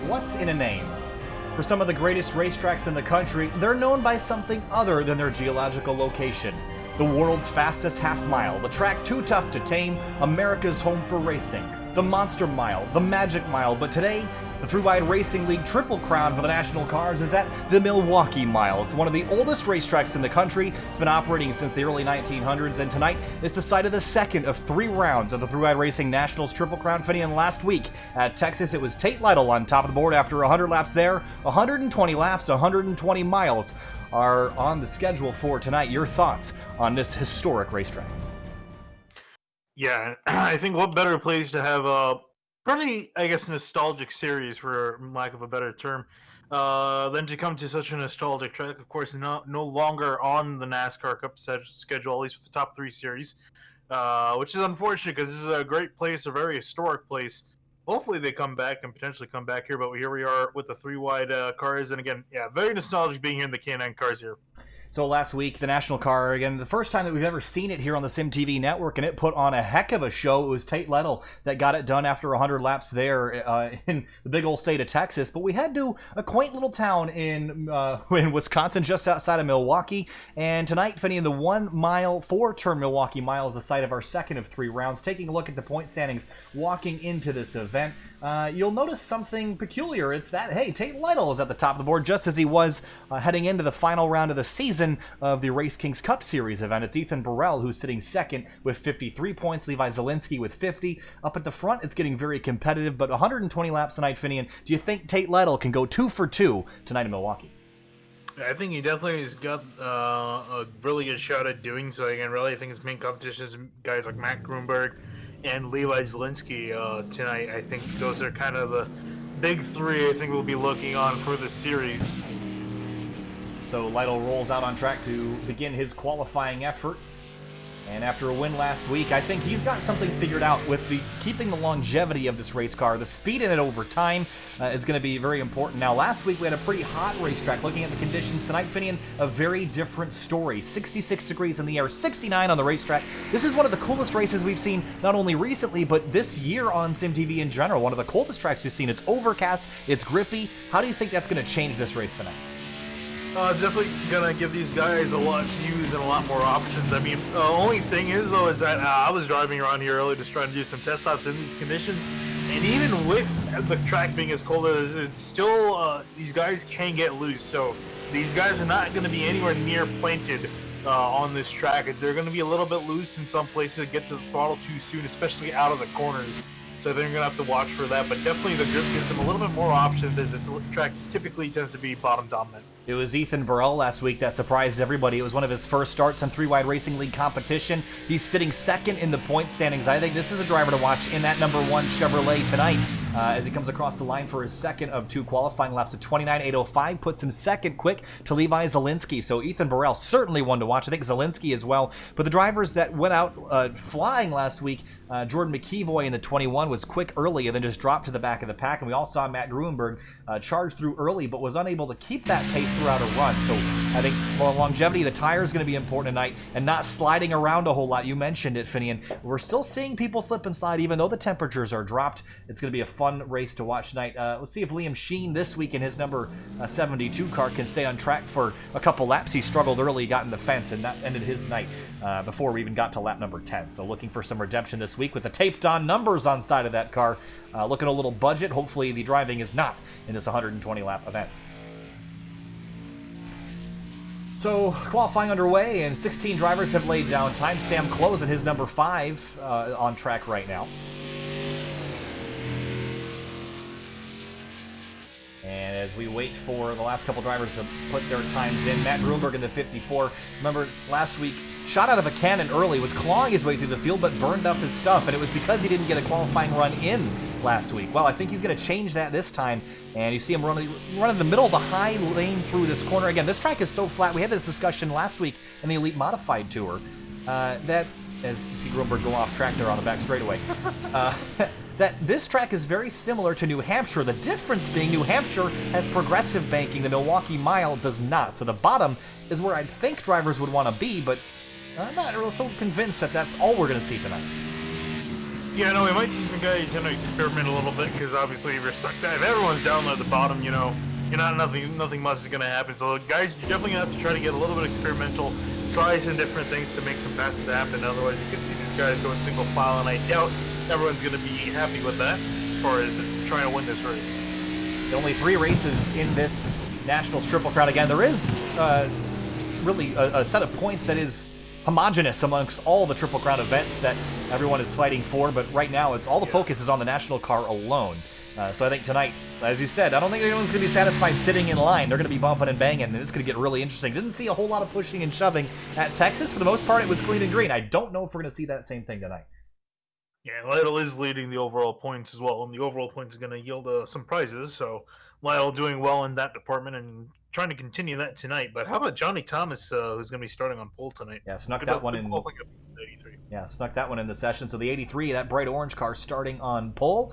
What's in a name? For some of the greatest racetracks in the country, they're known by something other than their geological location. The world's fastest half mile, the track too tough to tame, America's home for racing. The Monster Mile, the Magic Mile, but today, the 3WideRacing League Triple Crown for the national cars is at the Milwaukee Mile. It's one of the oldest racetracks in the country. It's been operating since the early 1900s, and tonight it's the site of the second of 3 rounds of the 3WideRacing Nationals Triple Crown. And last week at Texas, it was Tate Lytle on top of the board after 100 laps there. 120 laps, 120 miles are on the schedule for tonight. Your thoughts on this historic racetrack? Yeah, I think what better place to have a pretty, I guess, nostalgic series, for lack of a better term, than to come to such a nostalgic track. Of course, no longer on the NASCAR Cup schedule, at least with the top 3 series, which is unfortunate because this is a great place, a very historic place. Hopefully they come back and potentially come back here, but here we are with the 3-wide cars, and again, yeah, very nostalgic being here in the K9 cars here. So last week, the national car, again, the first time that we've ever seen it here on the SimTV network, and it put on a heck of a show. It was Tate Lytle that got it done after 100 laps there in the big old state of Texas. But we head to a quaint little town in Wisconsin, just outside of Milwaukee. And tonight, Finney, in the 1-mile, 4-turn Milwaukee Mile is the site of our second of 3 rounds. Taking a look at the point standings walking into this event, you'll notice something peculiar. It's that, hey, Tate Lytle is at the top of the board, just as he was heading into the final round of the season of the Race Kings Cup Series event. It's Ethan Burrell who's sitting second with 53 points, Levi Zielinski with 50. Up at the front, it's getting very competitive, but 120 laps tonight, Finian. Do you think Tate Lytle can go 2 for 2 tonight in Milwaukee? I think he definitely has got a really good shot at doing so. Again, really, I think his main competition is guys like Matt Grunberg and Levi Zielinski tonight. I think those are kind of the big 3 I think we'll be looking on for the series. So Lytle rolls out on track to begin his qualifying effort. And after a win last week, I think he's got something figured out with keeping the longevity of this race car. The speed in it over time is going to be very important. Now, last week we had a pretty hot racetrack. Looking at the conditions tonight, Finian, a very different story. 66 degrees in the air, 69 on the racetrack. This is one of the coolest races we've seen, not only recently, but this year on SimTV in general. One of the coldest tracks we've seen. It's overcast, it's grippy. How do you think that's going to change this race tonight? It's definitely going to give these guys a lot to use and a lot more options. I mean, the only thing is, though, is that I was driving around here earlier just trying to do some test stops in these conditions, and even with the track being as cold as it is, it's still, these guys can get loose. So these guys are not going to be anywhere near planted on this track. They're going to be a little bit loose in some places, get to the throttle too soon, especially out of the corners. So they're going to have to watch for that. But definitely the grip gives them a little bit more options, as this track typically tends to be bottom dominant. It was Ethan Burrell last week that surprised everybody. It was one of his first starts on 3WideRacing League competition. He's sitting second in the point standings. I think this is a driver to watch in that number 1 Chevrolet tonight as he comes across the line for his second of 2 qualifying laps at 29.805. Puts him second quick to Levi Zielinski. So Ethan Burrell certainly one to watch. I think Zielinski as well. But the drivers that went out flying last week, Jordan McKeevoy in the 21 was quick early and then just dropped to the back of the pack. And we all saw Matt Gruenberg charge through early, but was unable to keep that pace throughout a run. So I think longevity, the tire is going to be important tonight, and not sliding around a whole lot. You mentioned it, Finian. We're still seeing people slip and slide, even though the temperatures are dropped. It's going to be a fun race to watch tonight. We'll see if Liam Sheen this week in his number 72 car can stay on track for a couple laps. He struggled early, got in the fence, and that ended his night before we even got to lap number 10. So looking for some redemption this week with the taped on numbers on side of that car. Looking a little budget. Hopefully the driving is not in this 120 lap event. So, qualifying underway, and 16 drivers have laid down time. Sam Close in his number 5 on track right now. And as we wait for the last couple drivers to put their times in, Matt Gruenberg in the 54. Remember, last week, shot out of a cannon early, was clawing his way through the field, but burned up his stuff, and it was because he didn't get a qualifying run in last week. Well, I think he's going to change that this time, and you see him running the middle of the high lane through this corner. Again, this track is so flat. We had this discussion last week in the Elite Modified Tour that, as you see Gruenberg go off track there on the back straightaway, that this track is very similar to New Hampshire. The difference being New Hampshire has progressive banking. The Milwaukee Mile does not. So the bottom is where I think drivers would want to be, but I'm not really so convinced that that's all we're going to see tonight. Yeah, no, we might see some guys, experiment a little bit, because obviously if you're stuck down, if everyone's down there at the bottom, you're not nothing much is gonna happen. So guys, you're definitely gonna have to try to get a little bit experimental, try some different things to make some passes happen. Otherwise, you can see these guys going single file, and I doubt everyone's gonna be happy with that as far as trying to win this race. Only 3 races in this Nationals Triple Crown. Again, there is really a set of points that is homogenous amongst all the Triple Crown events that everyone is fighting for, but right now it's all the focus is on the national car alone. So I think tonight, as you said, I don't think anyone's going to be satisfied sitting in line. They're going to be bumping and banging, and it's going to get really interesting. Didn't see a whole lot of pushing and shoving at Texas. For the most part, it was clean and green. I don't know if we're going to see that same thing tonight. Yeah, Lytle is leading the overall points as well, and the overall points is going to yield some prizes. So Lytle doing well in that department and trying to continue that tonight. But how about Johnny Thomas, who's going to be starting on pole tonight? Yeah, snuck that one in. Yeah, snuck that one in the session. So the 83, that bright orange car, starting on pole.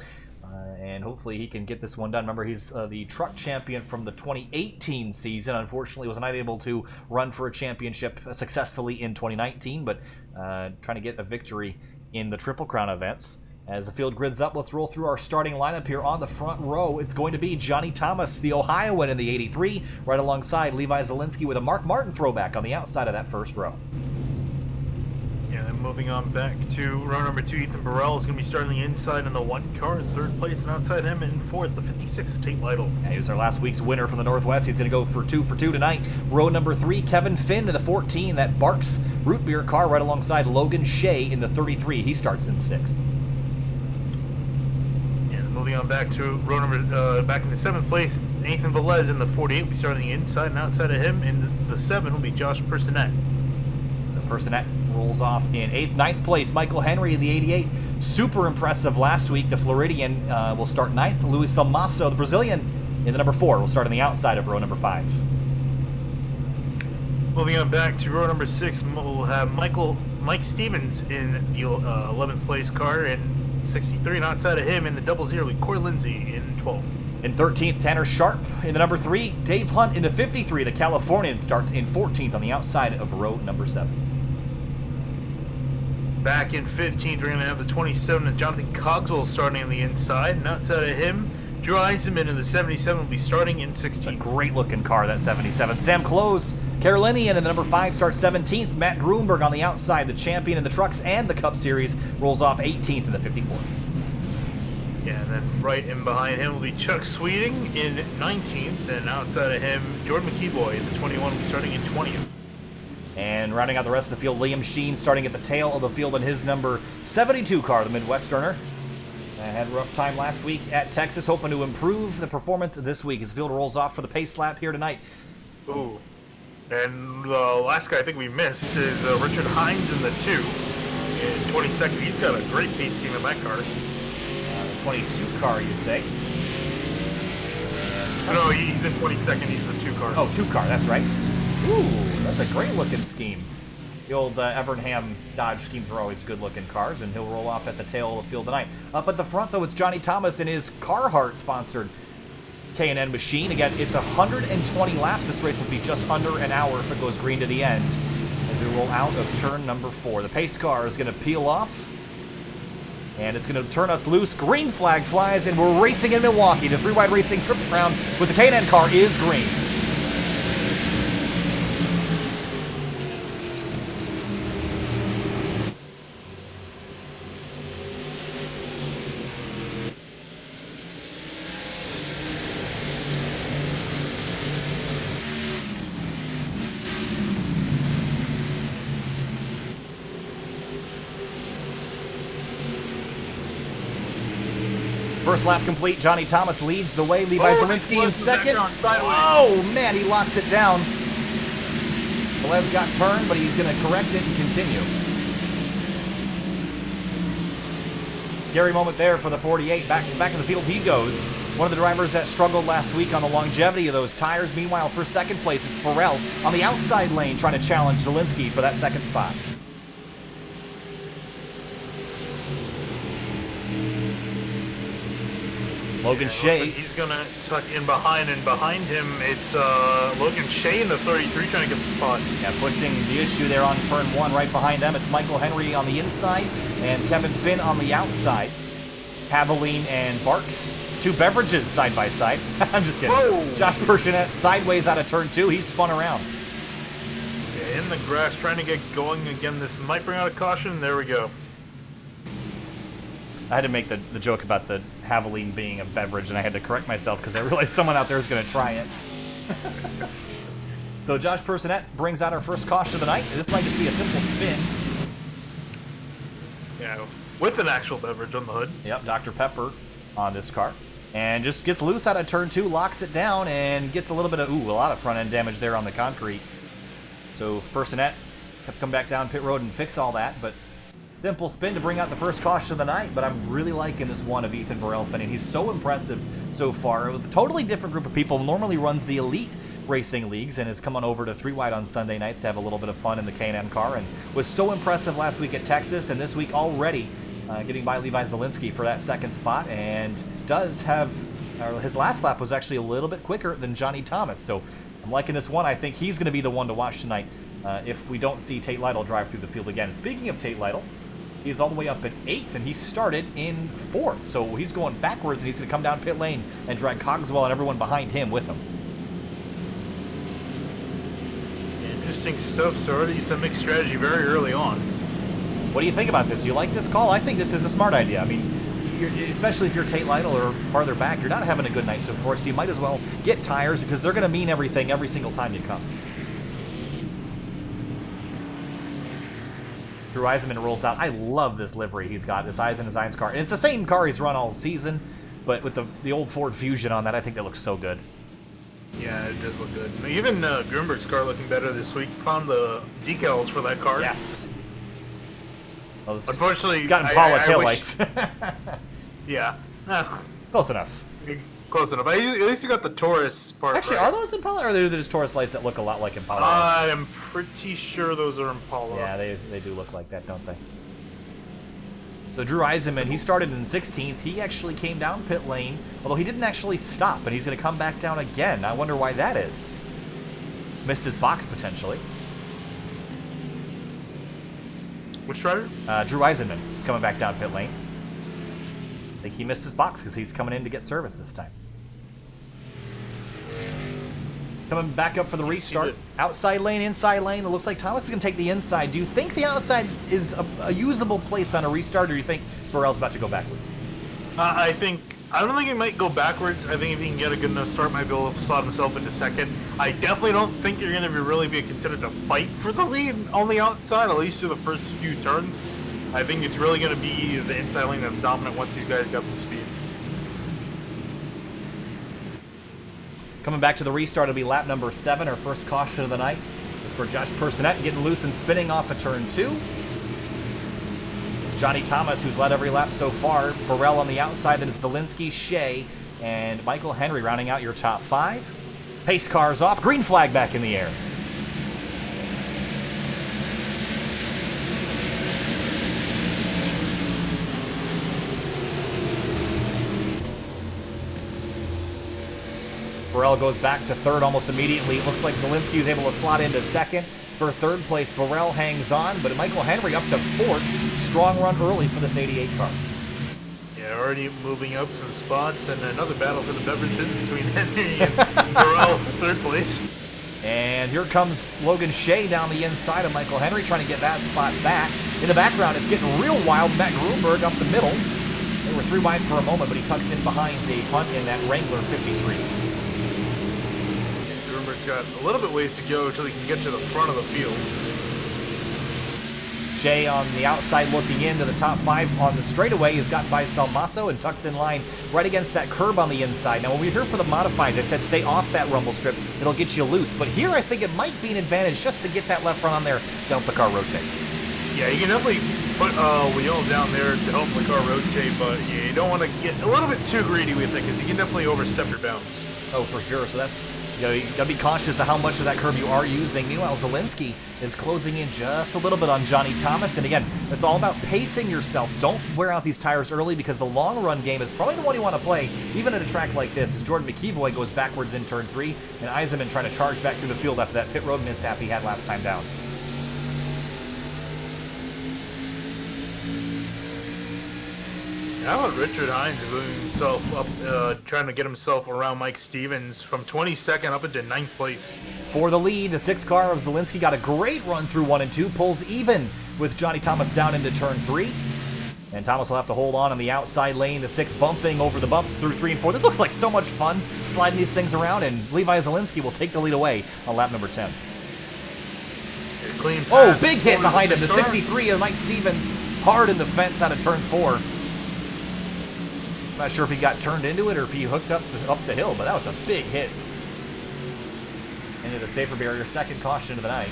And hopefully he can get this one done. Remember, he's the truck champion from the 2018 season. Unfortunately, was not able to run for a championship successfully in 2019, but trying to get a victory in the Triple Crown events. As the field grids up, let's roll through our starting lineup here on the front row. It's going to be Johnny Thomas, the Ohioan in the 83, right alongside Levi Zielinski with a Mark Martin throwback on the outside of that first row. Yeah, then moving on back to row number 2, Ethan Burrell is going to be starting the inside in the 1 car in 3rd place, and outside him in 4th, the 56 of Tate Lytle. Yeah, he was our last week's winner from the Northwest. He's going to go for 2 for 2 tonight. Row number 3, Kevin Finn in the 14, that Barks root beer car right alongside Logan Shea in the 33. He starts in 6th. Moving on back to row number, back in the 7th place, Nathan Velez in the 48 will be starting the inside, and outside of him in the 7 will be Josh Personette. So Personette rolls off in 8th. 9th place, Michael Henry in the 88. Super impressive last week. The Floridian will start 9th. Luis Salmaso, the Brazilian, in the number 4, will start on the outside of row number 5. Moving on back to row number 6, we'll have Mike Stevens in the 11th place car, and 63, and outside of him in the 00 with Corey Lindsay in 12th. In 13th, Tanner Sharp in the number 3. Dave Hunt in the 53. The Californian starts in 14th on the outside of row number 7. Back in 15th, we're going to have the 27 and Jonathan Cogswell starting on the inside, and outside of him, Drew Eisenman in the 77 will be starting in 16th. It's a great-looking car, that 77. Sam Close, Carolinian in the number 5, starts 17th. Matt Grunberg on the outside, the champion in the Trucks and the Cup Series, rolls off 18th in the 54. Yeah, and then right in behind him will be Chuck Sweeting in 19th, and outside of him, Jordan McKeeboy in the 21 will be starting in 20th. And rounding out the rest of the field, Liam Sheen starting at the tail of the field in his number 72 car, the Midwesterner. Had a rough time last week at Texas, hoping to improve the performance this week as the field rolls off for the pace lap here tonight. Ooh. And the last guy I think we missed is Richard Hines in the 2. In 22nd, he's got a great pace scheme in that car. The 22 car, you say? No, he's in 22nd, he's the 2 car. Oh, 2 car, that's right. Ooh, that's a great looking scheme. The old Evernham Dodge schemes are always good-looking cars, and he'll roll off at the tail of the field tonight. Up at the front, though, it's Johnny Thomas in his Carhartt-sponsored K&N machine. Again, it's 120 laps. This race will be just under an hour if it goes green to the end as we roll out of turn number 4. The pace car is going to peel off, and it's going to turn us loose. Green flag flies, and we're racing in Milwaukee. The 3WideRacing Triple Crown with the K&N car is green. First lap complete. Johnny Thomas leads the way. Levi Zielinski in second. Oh, man, he locks it down. Velez got turned, but he's going to correct it and continue. Scary moment there for the 48. Back in the field he goes. One of the drivers that struggled last week on the longevity of those tires. Meanwhile, for second place, it's Burrell on the outside lane trying to challenge Zielinski for that second spot. Logan Looks Shea. like he's gonna tuck in behind, and behind him it's Logan Shea in the 33 trying to get the spot. Yeah, pushing the issue there on turn 1. Right behind them, it's Michael Henry on the inside and Kevin Finn on the outside. Pavoline and Barks, 2 beverages side by side. I'm just kidding. Whoa. Josh Personnette sideways out of turn 2. He's spun around. Yeah, in the grass trying to get going again. This might bring out a caution. There we go. I had to make the joke about the Havoline being a beverage, and I had to correct myself because I realized someone out there is going to try it. So Josh Personnette brings out our first caution of the night. This might just be a simple spin. Yeah, with an actual beverage on the hood. Yep, Dr. Pepper on this car. And just gets loose out of turn 2, locks it down, and gets a little bit of, a lot of front-end damage there on the concrete. So Personnette has to come back down pit road and fix all that, but simple spin to bring out the first caution of the night. But I'm really liking this one of Ethan Burrell Finning. He's so impressive so far. With a totally different group of people. Normally runs the elite racing leagues and has come on over to 3Wide on Sunday nights to have a little bit of fun in the K&M car, and was so impressive last week at Texas, and this week already getting by Levi Zielinski for that second spot, and does have his last lap was actually a little bit quicker than Johnny Thomas. So I'm liking this one. I think he's going to be the one to watch tonight if we don't see Tate Lytle drive through the field again. And speaking of Tate Lytle, he's all the way up in 8th, and he started in 4th. So he's going backwards, and he's going to come down pit lane and drag Cogswell and everyone behind him with him. Interesting stuff. So already some mixed strategy very early on. What do you think about this? You like this call? I think this is a smart idea. I mean, especially if you're Tate Lytle or farther back, you're not having a good night so far, so you might as well get tires because they're going to mean everything every single time you come. Drew Eisenman rolls out. I love this livery he's got, this Eisen Designs car. And it's the same car he's run all season, but with the old Ford Fusion on that, I think that looks so good. Yeah, it does look good. Even Grunberg's car looking better this week. Found the decals for that car. Yes. Well, Unfortunately, it's got Impala taillights. Yeah. Close enough. Close enough. At least you got the Taurus part. Actually, right. are those Impala, or are they just Taurus lights that look a lot like Impala I lights? am pretty sure those are Impala. Yeah, they do look like that, don't they? So Drew Eisenman, he started in 16th. He actually came down pit lane, although he didn't actually stop, and he's going to come back down again. I wonder why that is. Missed his box, potentially. Which driver? Drew Eisenman is coming back down pit lane. I think he missed his box because he's coming in to get service this time. Coming back up for the restart. Outside lane, inside lane. It looks like Thomas is going to take the inside. Do you think the outside is a usable place on a restart, or do you think Burrell's about to go backwards? I don't think he might go backwards. I think if he can get a good enough start, might be able to slot himself into second. I definitely don't think you're going to really be a contender to fight for the lead on the outside, at least through the first few turns. I think it's really going to be the inside lane that's dominant once these guys get up to speed. Coming back to the restart, it'll be lap number 7, our first caution of the night. This is for Josh Personnette, getting loose and spinning off of turn 2. It's Johnny Thomas who's led every lap so far. Burrell on the outside, then it's Zielinski, Shea, and Michael Henry rounding out your top 5. Pace cars off, green flag back in the air. Burrell goes back to 3rd almost immediately. It looks like Zielinski is able to slot into 2nd. For 3rd place, Burrell hangs on, but Michael Henry up to 4th. Strong run early for this 88 car. Yeah, already moving up to the spots, and another battle for the beverages between Henry and Burrell for 3rd place. And here comes Logan Shea down the inside of Michael Henry, trying to get that spot back. In the background, it's getting real wild. Matt Grunberg up the middle. They were 3 wide for a moment, but he tucks in behind Dave Hunt in that Wrangler 53. Grunberg's got a little bit ways to go until he can get to the front of the field. Shea on the outside looking into the top 5 on the straightaway is got by Salmaso and tucks in line right against that curb on the inside. Now when we're here for the modifieds, I said stay off that rumble strip. It'll get you loose. But here I think it might be an advantage just to get that left front on there to help the car rotate. Yeah, you can definitely put a wheel down there to help the car rotate, but yeah, you don't want to get a little bit too greedy with it because you can definitely overstep your bounds. Oh, for sure. So that's You gotta be cautious of how much of that curve you are using. Meanwhile, Zielinski is closing in just a little bit on Johnny Thomas. And again, it's all about pacing yourself. Don't wear out these tires early because the long run game is probably the one you want to play, even at a track like this, as Jordan McEvoy goes backwards in turn 3, and Eisenman trying to charge back through the field after that pit road mishap he had last time down. How about Richard Hines moving himself up, trying to get himself around Mike Stevens from 22nd up into 9th place? For the lead, the 6 car of Zielinski got a great run through 1 and 2, pulls even with Johnny Thomas down into turn 3. And Thomas will have to hold on the outside lane, the 6 bumping over the bumps through 3 and 4. This looks like so much fun, sliding these things around, and Levi Zielinski will take the lead away on lap number 10. Clean Oh, pass big hit over behind him, the star. 63 of Mike Stevens, hard in the fence out of turn 4. Not sure if he got turned into it or if he hooked up the hill, but that was a big hit. Into the safer barrier, 2nd caution of the night.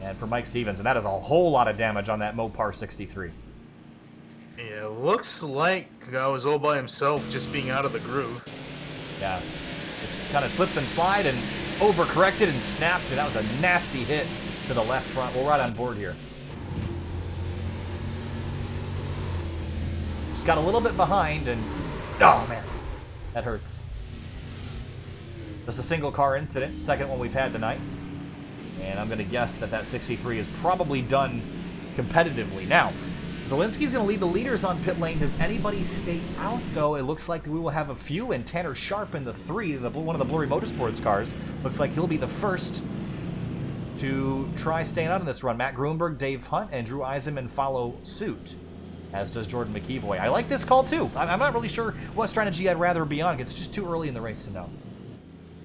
And for Mike Stevens, and that is a whole lot of damage on that Mopar 63. Yeah, looks like I was all by himself just being out of the groove. Yeah, just kind of slipped and slide and overcorrected and snapped, and that was a nasty hit to the left front. We're right on board here. Just got a little bit behind, and oh man, that hurts. Just a single car incident, 2nd one we've had tonight. And I'm going to guess that that 63 is probably done competitively. Now, Zielinski's going to lead the leaders on pit lane. Does anybody stay out, though? It looks like we will have a few, and Tanner Sharp in the 3, one of the Blurry Motorsports cars. Looks like he'll be the first to try staying out in this run. Matt Grunberg, Dave Hunt, and Drew Eisenman follow suit, as does Jordan McEvoy. I like this call, too. I'm not really sure what strategy I'd rather be on. It's just too early in the race to know.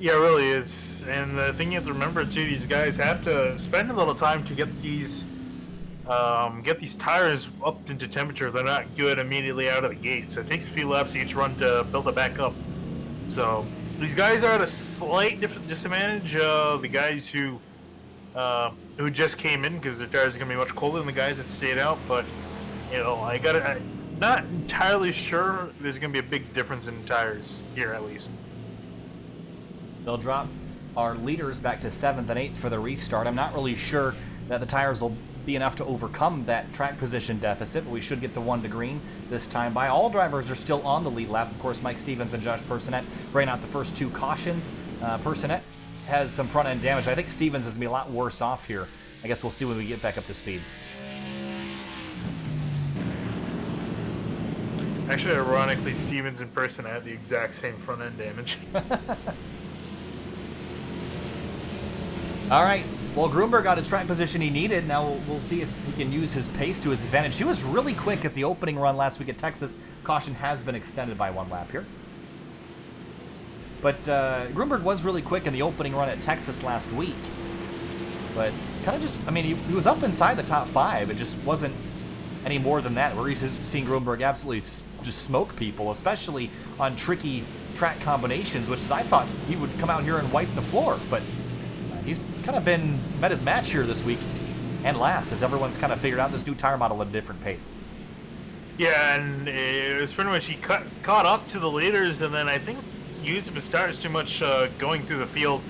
Yeah, it really is. And the thing you have to remember too, these guys have to spend a little time to get these tires up into temperature. They're not good immediately out of the gate, so it takes a few laps each run to build it back up. So these guys are at a slight disadvantage. The guys who just came in, because their tires are gonna be much colder than the guys that stayed out. But you know, I'm not entirely sure there's gonna be a big difference in tires here, at least. They'll drop our leaders back to 7th and 8th for the restart. I'm not really sure that the tires will be enough to overcome that track position deficit, but we should get the 1 to green this time by. All drivers are still on the lead lap. Of course, Mike Stevens and Josh Personette ran out the first 2 cautions. Personette has some front-end damage. I think Stevens is going to be a lot worse off here. I guess we'll see when we get back up to speed. Actually, ironically, Stevens and Personette had the exact same front-end damage. All right. Well, Grunberg got his track position he needed. Now we'll see if he can use his pace to his advantage. He was really quick at the opening run last week at Texas. Caution has been extended by 1 lap here. But Grunberg was really quick in the opening run at Texas last week. But kind of just, I mean, he was up inside the top 5. It just wasn't any more than that. We're used to seeing Grunberg absolutely just smoke people, especially on tricky track combinations, which is, I thought he would come out here and wipe the floor. But he's kind of met his match here this week and last, as everyone's kind of figured out this new tire model at a different pace. Yeah, and it was pretty much he caught up to the leaders, and then I think used his tires too much going through the field.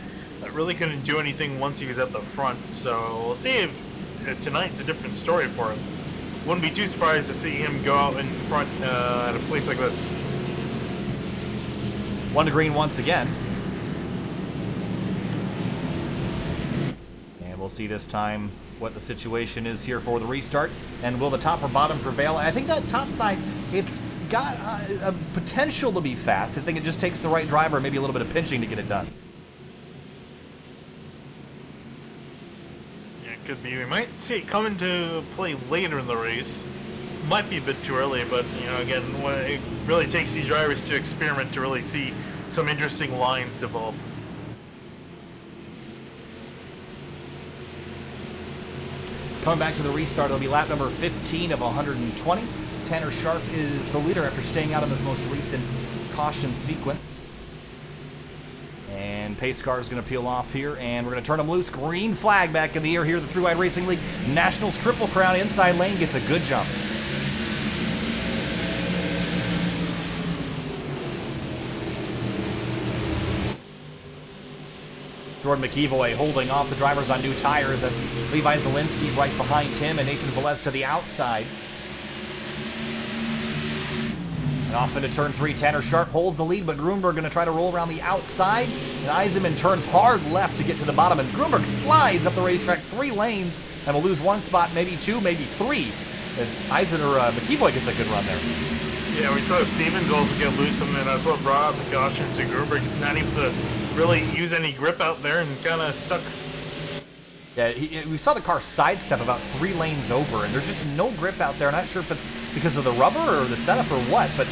Really couldn't do anything once he was at the front. So we'll see if tonight's a different story for him. Wouldn't be too surprised to see him go out in front at a place like this. 1 to green once again. We'll see this time what the situation is here for the restart, and will the top or bottom prevail? I think that top side, it's got a potential to be fast. I think it just takes the right driver, maybe a little bit of pinching to get it done. Yeah, it could be. We might see it come into play later in the race. Might be a bit too early, but you know, again, it really takes these drivers to experiment to really see some interesting lines develop. Coming back to the restart, it'll be lap number 15 of 120. Tanner Sharp is the leader after staying out of his most recent caution sequence. And pace car is going to peel off here, and we're going to turn him loose. Green flag back in the air here. The 3WideRacing League Nationals Triple Crown inside lane gets a good jump. Jordan McEvoy holding off the drivers on new tires. That's Levi Zielinski right behind him and Nathan Velez to the outside. And off into turn 3, Tanner Sharp holds the lead, but Grunberg going to try to roll around the outside. And Eisenman turns hard left to get to the bottom, and Grunberg slides up the racetrack 3 lanes and will lose 1 spot, maybe 2, maybe 3, as McEvoy gets a good run there. Yeah, we saw Stevens also get loose, and that's what brought out the caution. So Grunberg is not able to really use any grip out there and kind of stuck. Yeah, we saw the car sidestep about 3 lanes over, and there's just no grip out there. I'm not sure if it's because of the rubber or the setup or what, but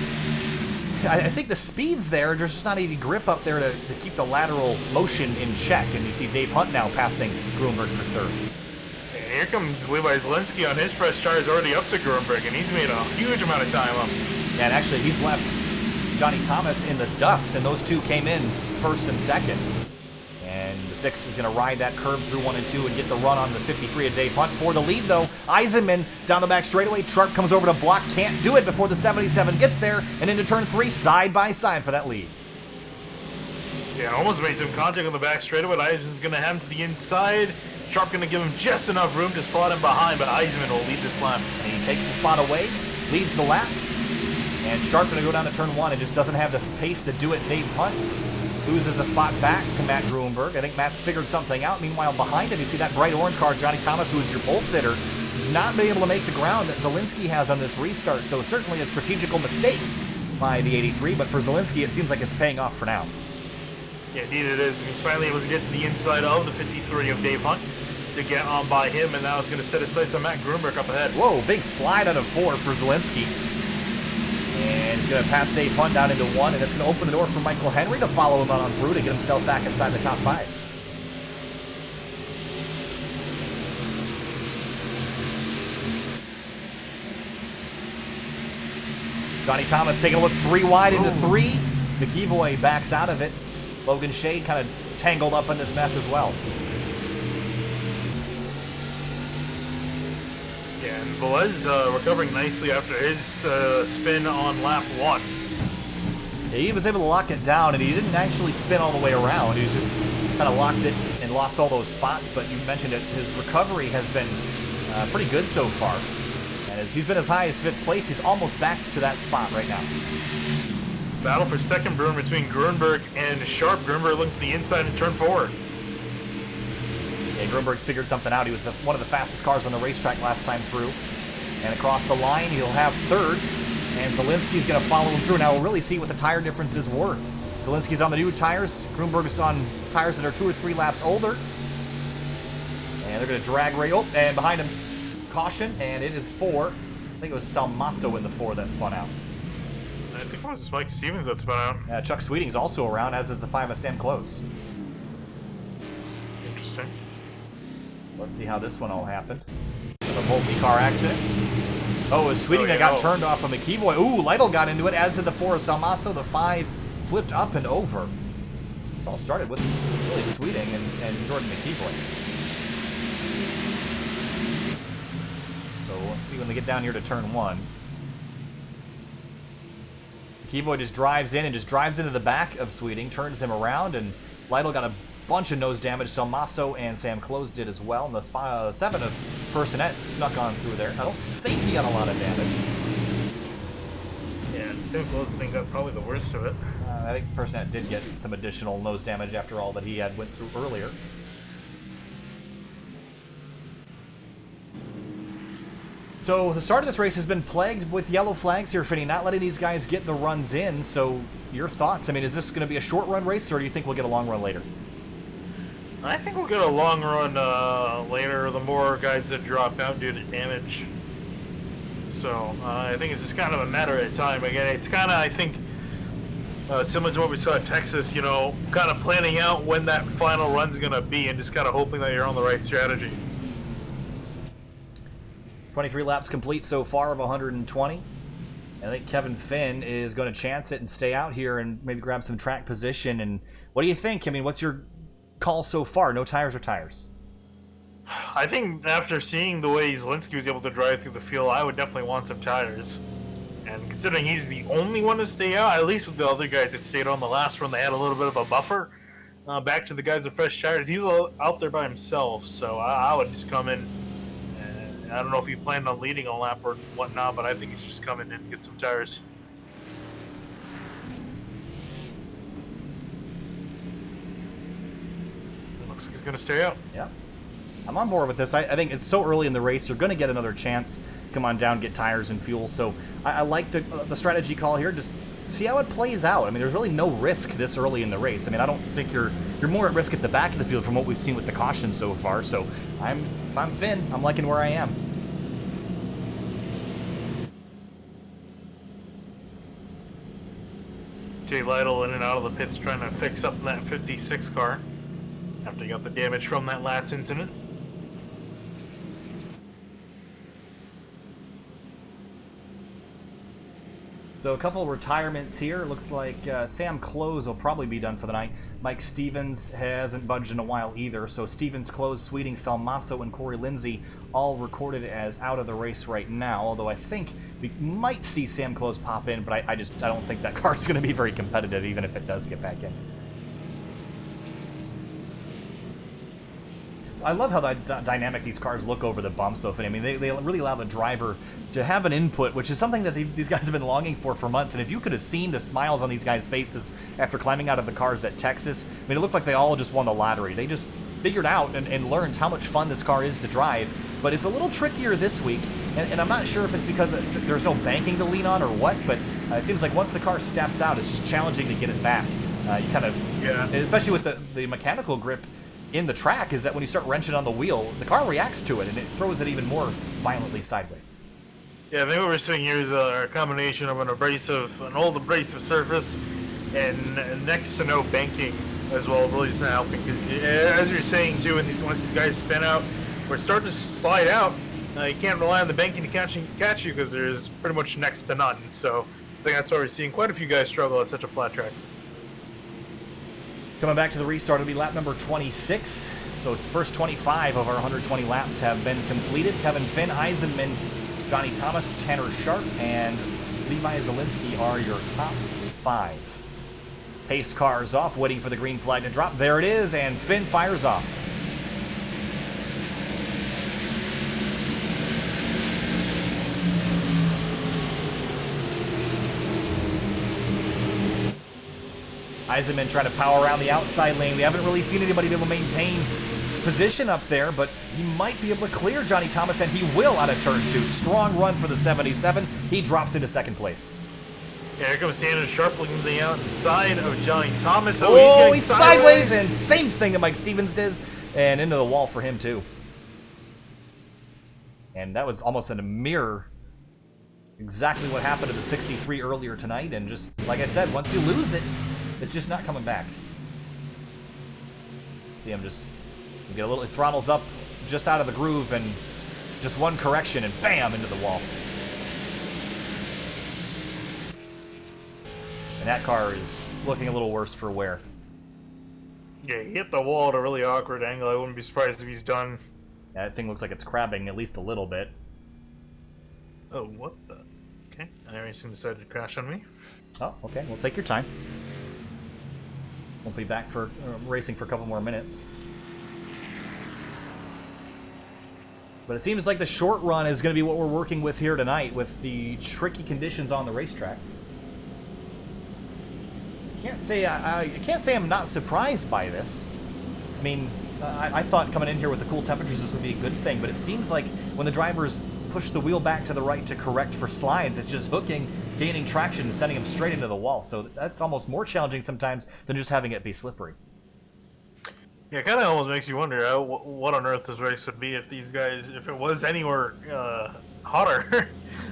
I think the speed's there. There's just not any grip up there to keep the lateral motion in check. And you see Dave Hunt now passing Grunberg for 3rd. And here comes Levi Zielinski on his fresh tires already up to Grunberg, and he's made a huge amount of time up. Yeah, and actually he's left Johnny Thomas in the dust, and those 2 came in 1st and 2nd. And the 6 is going to ride that curb through 1 and 2 and get the run on the 53 of Dave Hunt. For the lead, though, Eisenman down the back straightaway. Sharp comes over to block, can't do it before the 77 gets there, and into turn 3, side by side for that lead. Yeah, almost made some contact on the back straightaway. Eisenman's going to have him to the inside. Sharp going to give him just enough room to slot him behind, but Eisenman will lead this lap. And he takes the spot away, leads the lap, and Sharp going to go down to turn 1 and just doesn't have the pace to do it. Dave Hunt loses the spot back to Matt Grunberg. I think Matt's figured something out. Meanwhile, behind him, you see that bright orange car, Johnny Thomas, who is your pole sitter, has not been able to make the ground that Zielinski has on this restart. So certainly a strategical mistake by the 83, but for Zielinski, it seems like it's paying off for now. Yeah, indeed it is. He's finally able to get to the inside of the 53 of Dave Hunt to get on by him, and now it's going to set his sights on Matt Grunberg up ahead. Whoa, big slide out of 4 for Zielinski. And he's going to pass Dave Hunt down into 1, and it's going to open the door for Michael Henry to follow him on through to get himself back inside the top 5. Johnny Thomas taking a look 3 wide into 3. McEvoy backs out of it. Logan Shea kind of tangled up in this mess as well. Yeah, and Velez recovering nicely after his spin on lap 1. Yeah, he was able to lock it down, and he didn't actually spin all the way around. He was just kind of locked it and lost all those spots, but you mentioned it, his recovery has been pretty good so far. And as he's been as high as 5th place, he's almost back to that spot right now. Battle for second burn between Grunberg and Sharp. Grunberg looking to the inside in turn 4. Yeah, Grunberg's figured something out. He was one of the fastest cars on the racetrack last time through. And across the line, he'll have 3rd. And Zielinski's going to follow him through. Now we'll really see what the tire difference is worth. Zielinski's on the new tires. Grunberg is on tires that are 2 or 3 laps older. And they're going to drag right... Oh, and behind him, caution. And it is 4. I think it was Salmasso in the 4 that spun out. I think it was Mike Stevens that spun out. Chuck Sweeting's also around, as is the 5 of Sam Close. Interesting. Let's see how this one all happened. A multi-car accident. Oh, it was Sweeting that got turned off of McEvoy. Ooh, Lytle got into it, as did the 4 of Salmasso. The 5 flipped up and over. This all started with really Sweeting and Jordan McEvoy. So let's see when they get down here to turn 1. McEvoy just drives in and just drives into the back of Sweeting, turns him around, and Lytle got a bunch of nose damage. Salmasso and Sam Close did as well. And the 7 of Personette snuck on through there. I don't think he got a lot of damage. Yeah, Sam Close, I think, got probably the worst of it. I think Personette did get some additional nose damage after all that he had went through earlier. So the start of this race has been plagued with yellow flags here, Finney, not letting these guys get the runs in. So your thoughts? I mean, is this going to be a short run race, or do you think we'll get a long run later? I think we'll get a long run later, the more guys that drop out due to damage. So I think it's just kind of a matter of time. Again, it's kind of, I think, similar to what we saw in Texas, you know, kind of planning out when that final run's going to be and just kind of hoping that you're on the right strategy. 23 laps complete so far of 120. I think Kevin Finn is going to chance it and stay out here and maybe grab some track position. And what do you think? I mean, what's your call so far? No tires or tires? I think after seeing the way Zielinski was able to drive through the field, I would definitely want some tires. And considering he's the only one to stay out, at least with the other guys that stayed on the last run, they had a little bit of a buffer. back to the guys with fresh tires. He's out there by himself, so I would just come in. And I don't know if he planned on leading a lap or whatnot, but I think he should just come in and get some tires. Looks like he's going to stay out. Yeah. I'm on board with this. I think it's so early in the race, you're going to get another chance. Come on down, get tires and fuel. So I like the strategy call here. Just see how it plays out. I mean, there's really no risk this early in the race. I mean, I don't think you're more at risk at the back of the field from what we've seen with the caution so far. So if I'm Finn, I'm liking where I am. Jay Lytle in and out of the pits trying to fix up that 56 car after he got the damage from that last incident. So a couple of retirements here. Looks like Sam Close will probably be done for the night. Mike Stevens hasn't budged in a while either. So Stevens, Close, Sweeting, Salmaso, and Corey Lindsay all recorded as out of the race right now. Although I think we might see Sam Close pop in, but I don't think that car is going to be very competitive, even if it does get back in. I love how dynamic these cars look over the bumps, though. I mean, they really allow the driver to have an input, which is something that these guys have been longing for months. And if you could have seen the smiles on these guys' faces after climbing out of the cars at Texas, I mean, it looked like they all just won the lottery. They just figured out and learned how much fun this car is to drive. But it's a little trickier this week, and I'm not sure if it's because there's no banking to lean on or what, but it seems like once the car steps out, it's just challenging to get it back. You kind of, yeah. Especially with the mechanical grip in the track, is that when you start wrenching on the wheel, the car reacts to it and it throws it even more violently sideways. Yeah, I think what we're seeing here is a combination of an old abrasive surface and next to no banking as well, really just not helping. Because as you're saying too, once these guys spin out, we're starting to slide out. You can't rely on the banking to catch you because there's pretty much next to none. So I think that's why we're seeing quite a few guys struggle at such a flat track. Coming back to the restart, it'll be lap number 26. So the first 25 of our 120 laps have been completed. Kevin Finn, Eisenman, Johnny Thomas, Tanner Sharp, and Levi Zielinski are your top 5. Pace cars off, waiting for the green flag to drop. There it is, and Finn fires off. Eisenman trying to power around the outside lane. We haven't really seen anybody be able to maintain position up there, but he might be able to clear Johnny Thomas, and he will out of turn 2. Strong run for the 77. He drops into second place. Yeah, here comes Tanner Sharp looking to the outside of Johnny Thomas. Oh, he's sideways, and same thing that Mike Stevens did, and into the wall for him too. And that was almost in a mirror. Exactly what happened to the 63 earlier tonight, and just like I said, once you lose it, it's just not coming back. See him just get a little, it throttles up just out of the groove, and just one correction and bam, into the wall. And that car is looking a little worse for wear. Yeah, he hit the wall at a really awkward angle. I wouldn't be surprised if he's done. Yeah, that thing looks like it's crabbing at least a little bit. Oh, what the? Okay, iRacing decided to crash on me. Oh, okay, well, take your time. Won't be back for racing for a couple more minutes. But it seems like the short run is going to be what we're working with here tonight, with the tricky conditions on the racetrack. I can't say I'm not surprised by this. I mean, I thought coming in here with the cool temperatures this would be a good thing, but it seems like when the drivers push the wheel back to the right to correct for slides, it's just hooking, gaining traction, and sending them straight into the wall. So that's almost more challenging sometimes than just having it be slippery. Yeah, it kind of almost makes you wonder what on earth this race would be if it was anywhere hotter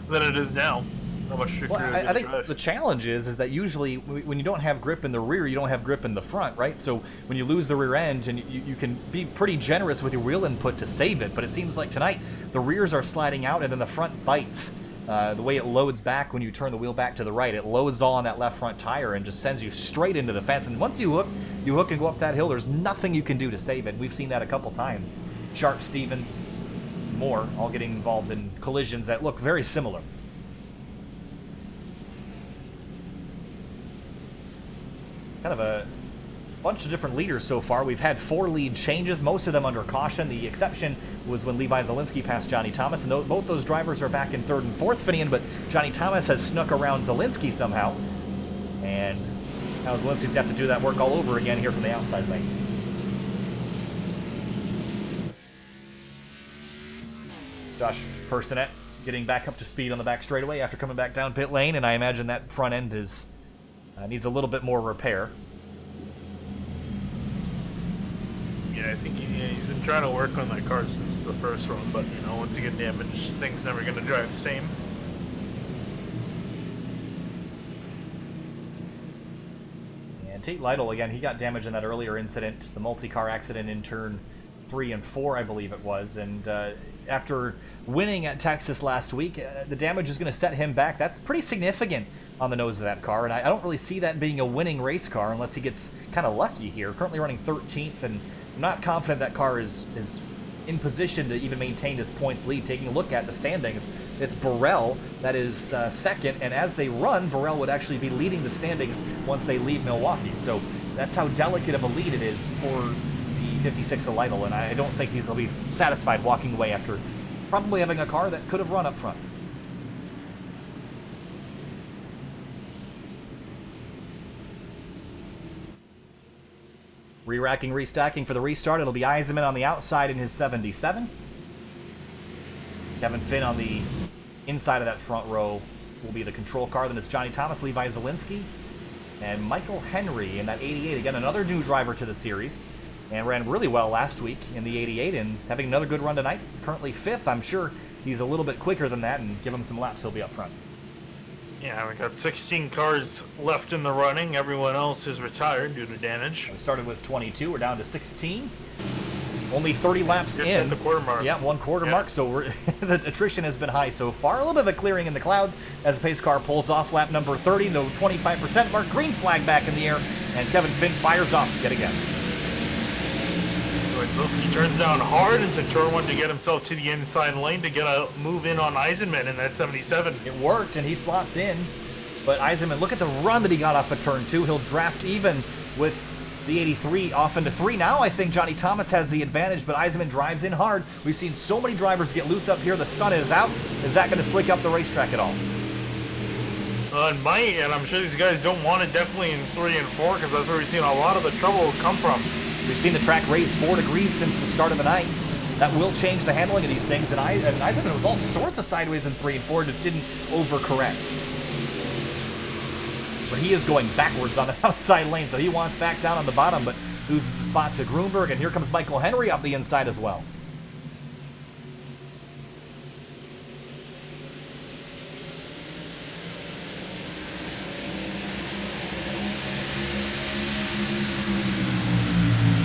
than it is now. How much trickier I think the challenge is that usually when you don't have grip in the rear, you don't have grip in the front, right? So when you lose the rear end, and you can be pretty generous with your wheel input to save it, but it seems like tonight the rears are sliding out and then the front bites. The way it loads back when you turn the wheel back to the right, it loads all on that left front tire and just sends you straight into the fence. And once you hook and go up that hill, there's nothing you can do to save it. We've seen that a couple times. Sharp, Stevens, more, all getting involved in collisions that look very similar. Kind of a bunch of different leaders so far. We've had 4 lead changes, most of them under caution. The exception was when Levi Zielinski passed Johnny Thomas, and both those drivers are back in 3rd and 4th, Finian, but Johnny Thomas has snuck around Zielinski somehow. And now Zielinski's got to do that work all over again here from the outside lane. Josh Personette getting back up to speed on the back straightaway after coming back down pit lane, and I imagine that front end is needs a little bit more repair. Yeah, I think he's been trying to work on that car since the first run, but you know, once you get damaged, things never going to drive the same. And Tate Lytle, again, he got damaged in that earlier incident, the multi-car accident in turn 3 and 4, I believe it was, and after winning at Texas last week, the damage is going to set him back. That's pretty significant on the nose of that car, and I don't really see that being a winning race car unless he gets kind of lucky here. Currently running 13th, and I'm not confident that car is in position to even maintain his points lead. Taking a look at the standings, it's Burrell that is second, and as they run, Burrell would actually be leading the standings once they leave Milwaukee. So that's how delicate of a lead it is for the 56 of Lytle, and I don't think he's going to be satisfied walking away after probably having a car that could have run up front. Re-racking, restacking for the restart. It'll be Eisenman on the outside in his 77. Kevin Finn on the inside of that front row will be the control car. Then it's Johnny Thomas, Levi Zielinski, and Michael Henry in that 88. Again, another new driver to the series, and ran really well last week in the 88 and having another good run tonight. Currently 5th. I'm sure he's a little bit quicker than that, and give him some laps, he'll be up front. Yeah, we got 16 cars left in the running. Everyone else is retired due to damage. We started with 22. We're down to 16. Only 30 laps Just in. hit the quarter mark. Yeah, 1 quarter mark. So the attrition has been high so far. A little bit of a clearing in the clouds as the pace car pulls off lap number 30. The 25% mark. Green flag back in the air. And Kevin Finn fires off yet again. Zielinski turns down hard into turn 1 to get himself to the inside lane to get a move in on Eisenman in that 77. It worked, and he slots in. But Eisenman, look at the run that he got off of turn 2. He'll draft even with the 83 off into 3. Now I think Johnny Thomas has the advantage, but Eisenman drives in hard. We've seen so many drivers get loose up here. The sun is out. Is that going to slick up the racetrack at all? It might, and I'm sure these guys don't want it definitely in 3 and 4 because that's where we've seen a lot of the trouble come from. We've seen the track raise 4 degrees since the start of the night. That will change the handling of these things, and Eisenman was all sorts of sideways in 3 and 4, just didn't overcorrect. But he is going backwards on the outside lane, so he wants back down on the bottom, but loses the spot to Grunberg, and here comes Michael Henry up the inside as well.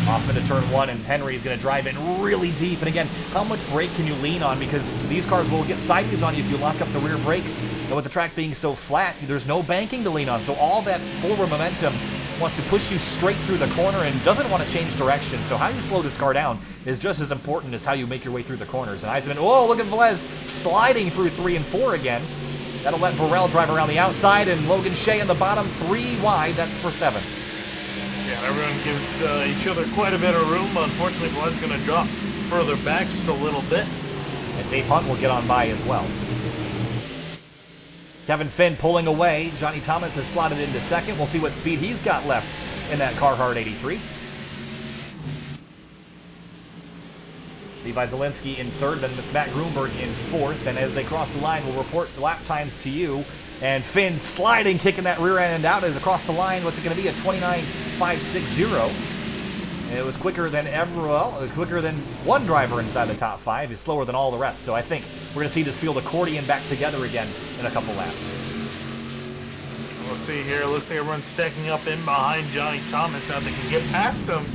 Off into turn 1, and Henry's going to drive in really deep. And again, how much brake can you lean on? Because these cars will get sideways on you if you lock up the rear brakes. And with the track being so flat, there's no banking to lean on. So all that forward momentum wants to push you straight through the corner and doesn't want to change direction. So how you slow this car down is just as important as how you make your way through the corners. And Eisenman, oh, look at Velez sliding through 3 and 4 again. That'll let Burrell drive around the outside, and Logan Shea in the bottom, 3 wide. That's for 7th. Yeah, everyone gives each other quite a bit of room. Unfortunately, Blood's going to drop further back just a little bit. And Dave Hunt will get on by as well. Kevin Finn pulling away. Johnny Thomas has slotted into 2nd. We'll see what speed he's got left in that Carhartt 83. Levi Zielinski in 3rd, then it's Matt Grunberg in 4th. And as they cross the line, we'll report the lap times to you. And Finn sliding, kicking that rear end out as across the line. What's it going to be? A 29.560. And it was quicker than quicker than one driver inside the top 5. It's slower than all the rest. So I think we're going to see this field accordion back together again in a couple laps. We'll see here. Looks like everyone's stacking up in behind Johnny Thomas. Now they can get past him.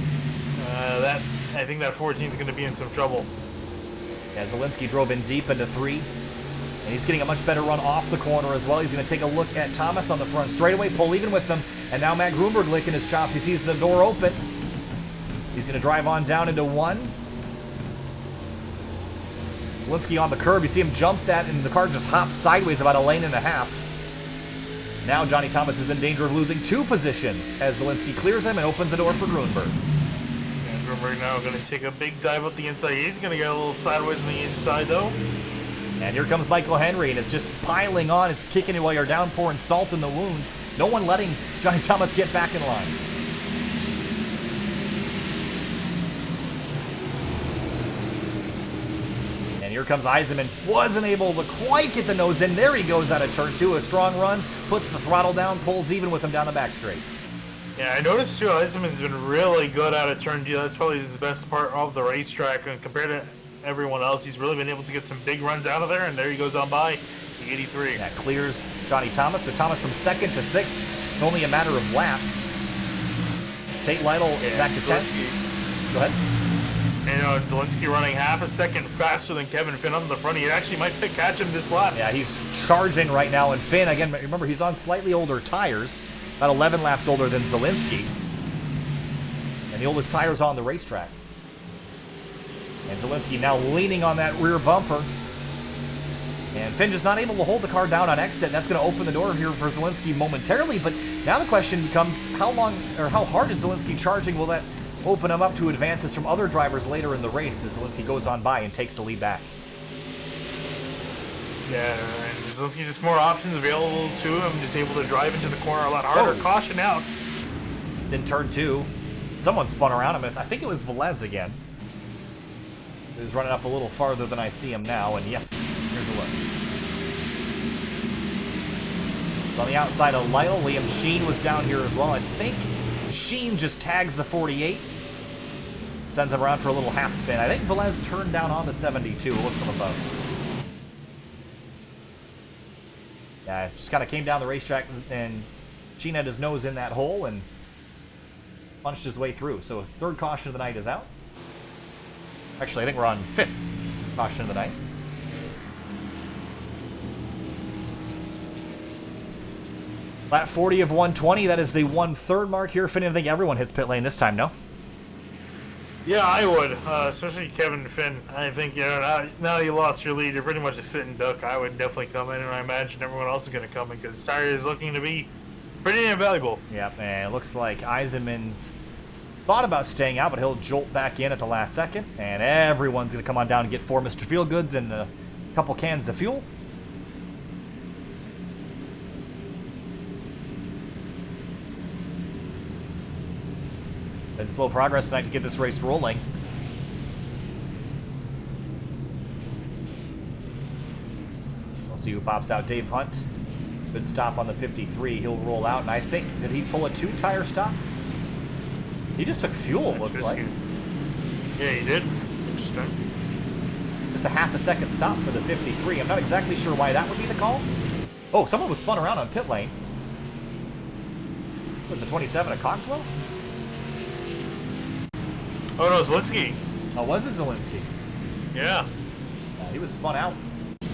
I think that 14 is going to be in some trouble. Yeah, Zielinski drove in deep into 3. And he's getting a much better run off the corner as well. He's going to take a look at Thomas on the front straightaway, pull even with them. And now Matt Grunberg licking his chops. He sees the door open. He's going to drive on down into 1. Zielinski on the curb. You see him jump that, and the car just hops sideways about a lane and a half. Now Johnny Thomas is in danger of losing 2 positions as Zielinski clears him and opens the door for Grunberg. And Grunberg now going to take a big dive up the inside. He's going to get a little sideways on the inside, though. And here comes Michael Henry, and it's just piling on. It's kicking it while you're down, pouring salt in the wound. No one letting Johnny Thomas get back in line. And here comes Eisenman. Wasn't able to quite get the nose in. There he goes out of turn 2. A strong run, puts the throttle down, pulls even with him down the back straight. Yeah, I noticed too, Eisenman's been really good out of turn 2. That's probably his best part of the racetrack, and compared to everyone else, he's really been able to get some big runs out of there, and there he goes on by the 83. That clears Johnny Thomas. So Thomas from 2nd to 6th, only a matter of laps. Tate Lytle back to 10th. Go ahead. And Zielinski running half a second faster than Kevin Finn on the front. He actually might catch him this lap. Yeah, he's charging right now, and Finn, again, remember, he's on slightly older tires, about 11 laps older than Zielinski. And the oldest tires on the racetrack. And Zielinski now leaning on that rear bumper. And Finn just not able to hold the car down on exit. That's going to open the door here for Zielinski momentarily. But now the question becomes, how hard is Zielinski charging? Will that open him up to advances from other drivers later in the race as Zielinski goes on by and takes the lead back? Yeah, and Zielinski just more options available to him. Just able to drive into the corner a lot harder. Oh. Caution out. It's in turn 2. Someone spun around him. I think it was Velez again. He was running up a little farther than I see him now, and yes, here's a look. It's on the outside of Lytle. Liam Sheen was down here as well. I think Sheen just tags the 48. Sends him around for a little half spin. I think Velez turned down on the 72. Look from above. Yeah, just kind of came down the racetrack, and Sheen had his nose in that hole and punched his way through. So his 3rd caution of the night is out. Actually, I think we're on 5th caution of the night. Lap 40 of 120. That is the 1/3 mark here. Finn, I think everyone hits pit lane this time, no? Yeah, I would, especially Kevin Finn. I think, now you lost your lead, you're pretty much a sitting duck. I would definitely come in, and I imagine everyone else is going to come in because tire is looking to be pretty invaluable. Yep, and it looks like Eisenman's thought about staying out, but he'll jolt back in at the last second, and everyone's going to come on down and get 4 Mr. Feelgoods and a couple cans of fuel. Been slow progress tonight to get this race rolling. We'll see who pops out. Dave Hunt, good stop on the 53. He'll roll out, and I think, did he pull a 2-tire stop? He just took fuel, it looks like. Yeah, he did. Interesting. Just a half a second stop for the 53. I'm not exactly sure why that would be the call. Oh, someone was spun around on pit lane. Was the 27 a Coxwell? Oh, no, Zielinski. Oh, was it Zielinski? Yeah. He was spun out,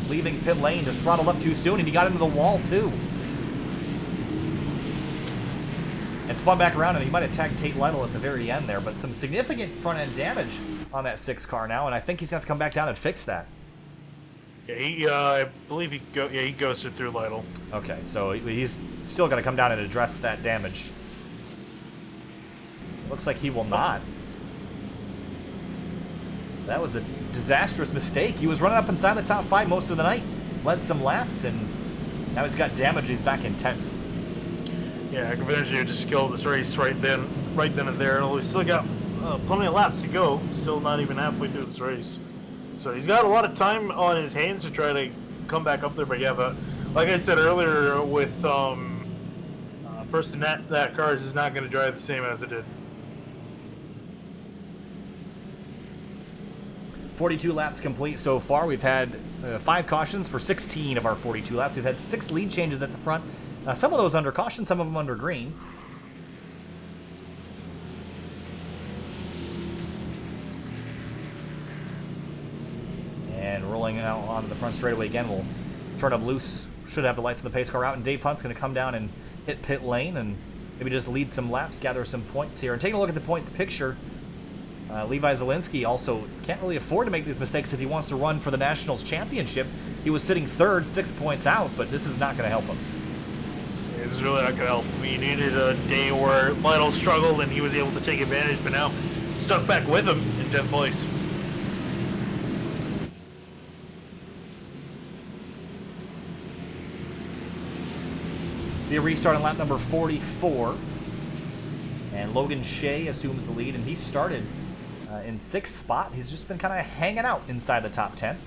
leaving pit lane, just throttled up too soon, and he got into the wall, too. And spun back around, and he might have tagged Tate Lytle at the very end there, but some significant front-end damage on that 6 car now, and I think he's going to have to come back down and fix that. Yeah, I believe he ghosted through Lytle. Okay, so he's still going to come down and address that damage. Looks like he will not. That was a disastrous mistake. He was running up inside the top 5 most of the night, led some laps, and now he's got damage. He's back in 10th. Yeah, Convention just killed this race right then and there. And we still got plenty of laps to go. Still not even halfway through this race. So he's got a lot of time on his hands to try to come back up there. But yeah, but like I said earlier, with person that car is not going to drive the same as it did. 42 laps complete so far. We've had 5 cautions for 16 of our 42 laps. We've had 6 lead changes at the front. Some of those under caution, some of them under green. And rolling out onto the front straightaway again, we'll turn him loose. Should have the lights on the pace car out, and Dave Hunt's going to come down and hit pit lane and maybe just lead some laps, gather some points here. And taking a look at the points picture, Levi Zielinski also can't really afford to make these mistakes if he wants to run for the Nationals Championship. He was sitting 3rd, 6 points out, but this is not going to help him. It's really not gonna help. We needed a day where Lionel struggled and he was able to take advantage, but now stuck back with him in 10th place. The restart on lap number 44. And Logan Shea assumes the lead, and he started in 6th spot. He's just been kind of hanging out inside the top 10.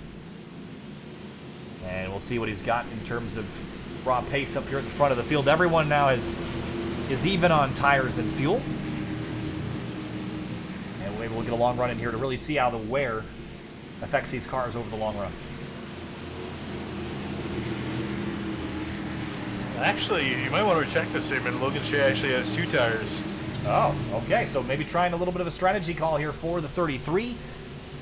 And we'll see what he's got in terms of raw pace up here at the front of the field. Everyone now is even on tires and fuel. And maybe we'll get a long run in here to really see how the wear affects these cars over the long run. Actually, you might want to check this statement. Logan Shea actually has 2 tires. Oh, okay. So maybe trying a little bit of a strategy call here for the 33.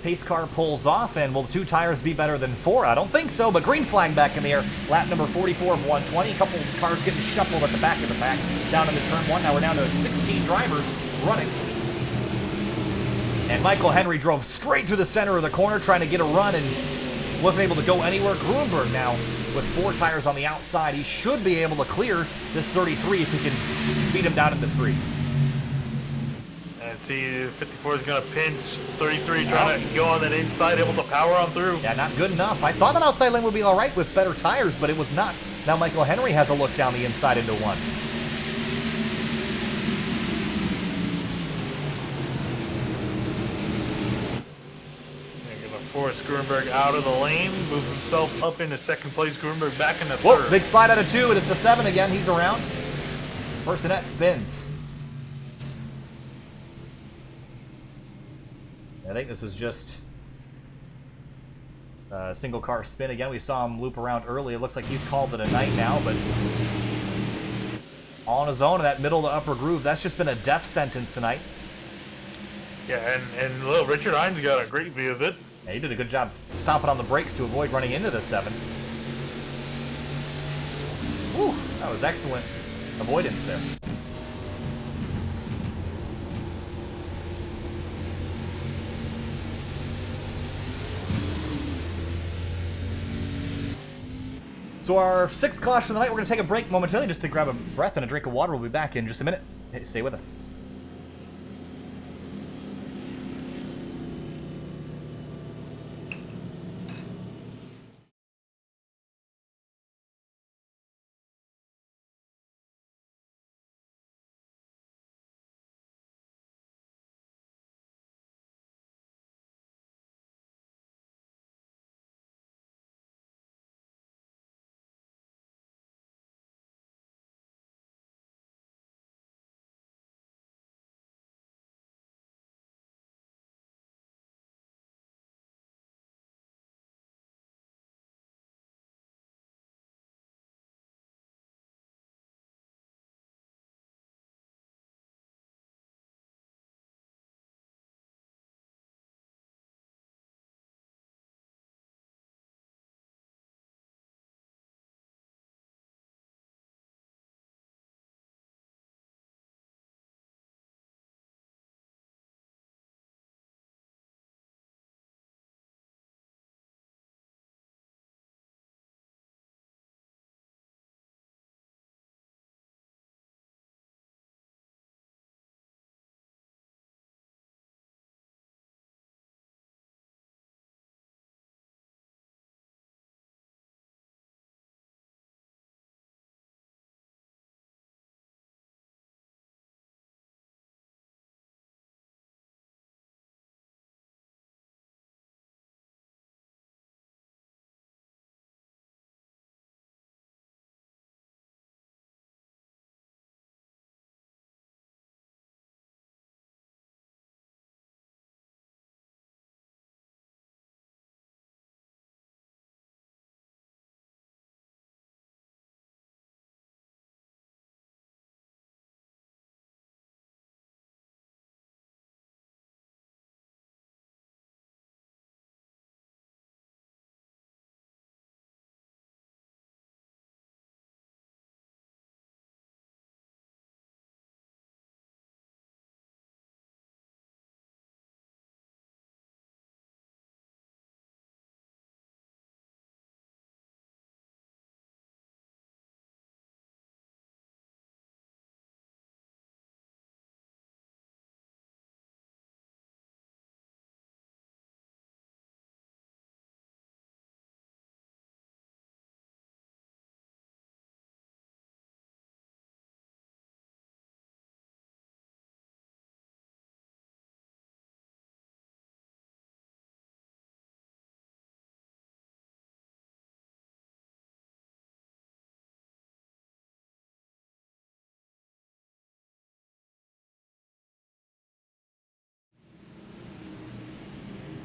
Pace car pulls off, and will 2 tires be better than 4? I don't think so, but green flag back in the air. Lap number 44 of 120. A couple of cars getting shuffled at the back of the pack down into turn 1. Now we're down to 16 drivers running. And Michael Henry drove straight through the center of the corner trying to get a run and wasn't able to go anywhere. Grunberg now with 4 tires on the outside. He should be able to clear this 33 if he can beat him down into 3. And see, 54 is going to pinch. 33 trying to go on that inside, able to power on through. Yeah, not good enough. I thought that outside lane would be all right with better tires, but it was not. Now Michael Henry has a look down the inside into 1. Force Grunberg out of the lane, move himself up into 2nd place. Grunberg back into 3rd. Whoa, big slide out of 2, and it's the 7 again. He's around. Personette spins. I think this was just a single car spin again. We saw him loop around early. It looks like he's called it a night now, but all on his own in that middle to upper groove. That's just been a death sentence tonight. Yeah, and little Richard Hines got a great view of it. Yeah, he did a good job stomping on the brakes to avoid running into the 7. Whew, that was excellent avoidance there. So our 6th caution of the night, we're going to take a break momentarily just to grab a breath and a drink of water. We'll be back in just a minute. Hey, stay with us.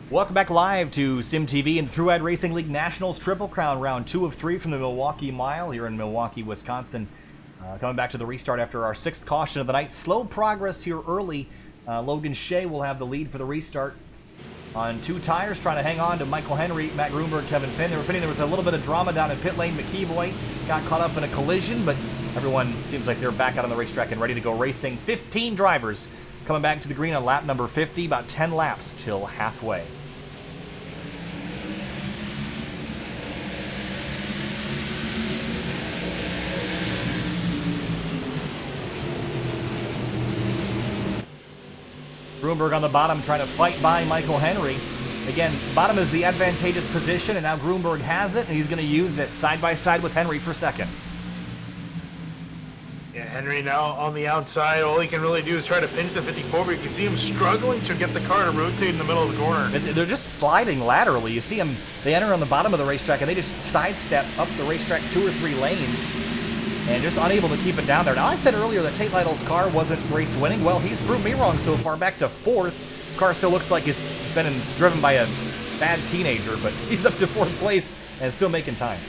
Welcome back live to SimTV and 3WideRacing League Nationals Triple Crown, round 2 of 3 from the Milwaukee Mile here in Milwaukee, Wisconsin. Coming back to the restart after our 6th caution of the night. Slow progress here early. Logan Shea will have the lead for the restart on 2 tires, trying to hang on to Michael Henry, Matt Grunberg, Kevin Finn. There was a little bit of drama down in pit lane. McKeeboy got caught up in a collision, but everyone seems like they're back out on the racetrack and ready to go racing. 15 drivers coming back to the green on lap number 50, about 10 laps till halfway. Grunberg on the bottom trying to fight by Michael Henry. Again, bottom is the advantageous position, and now Grunberg has it, and he's going to use it side by side with Henry for second. Yeah, Henry now on the outside. All he can really do is try to pinch the 54, but you can see him struggling to get the car to rotate in the middle of the corner. They're just sliding laterally. You see them, they enter on the bottom of the racetrack, and they just sidestep up the racetrack 2 or 3 lanes, and just unable to keep it down there. Now, I said earlier that Tate Lytle's car wasn't race winning. Well, he's proved me wrong so far, back to 4th. Car still looks like it's been driven by a bad teenager, but he's up to 4th place and still making time.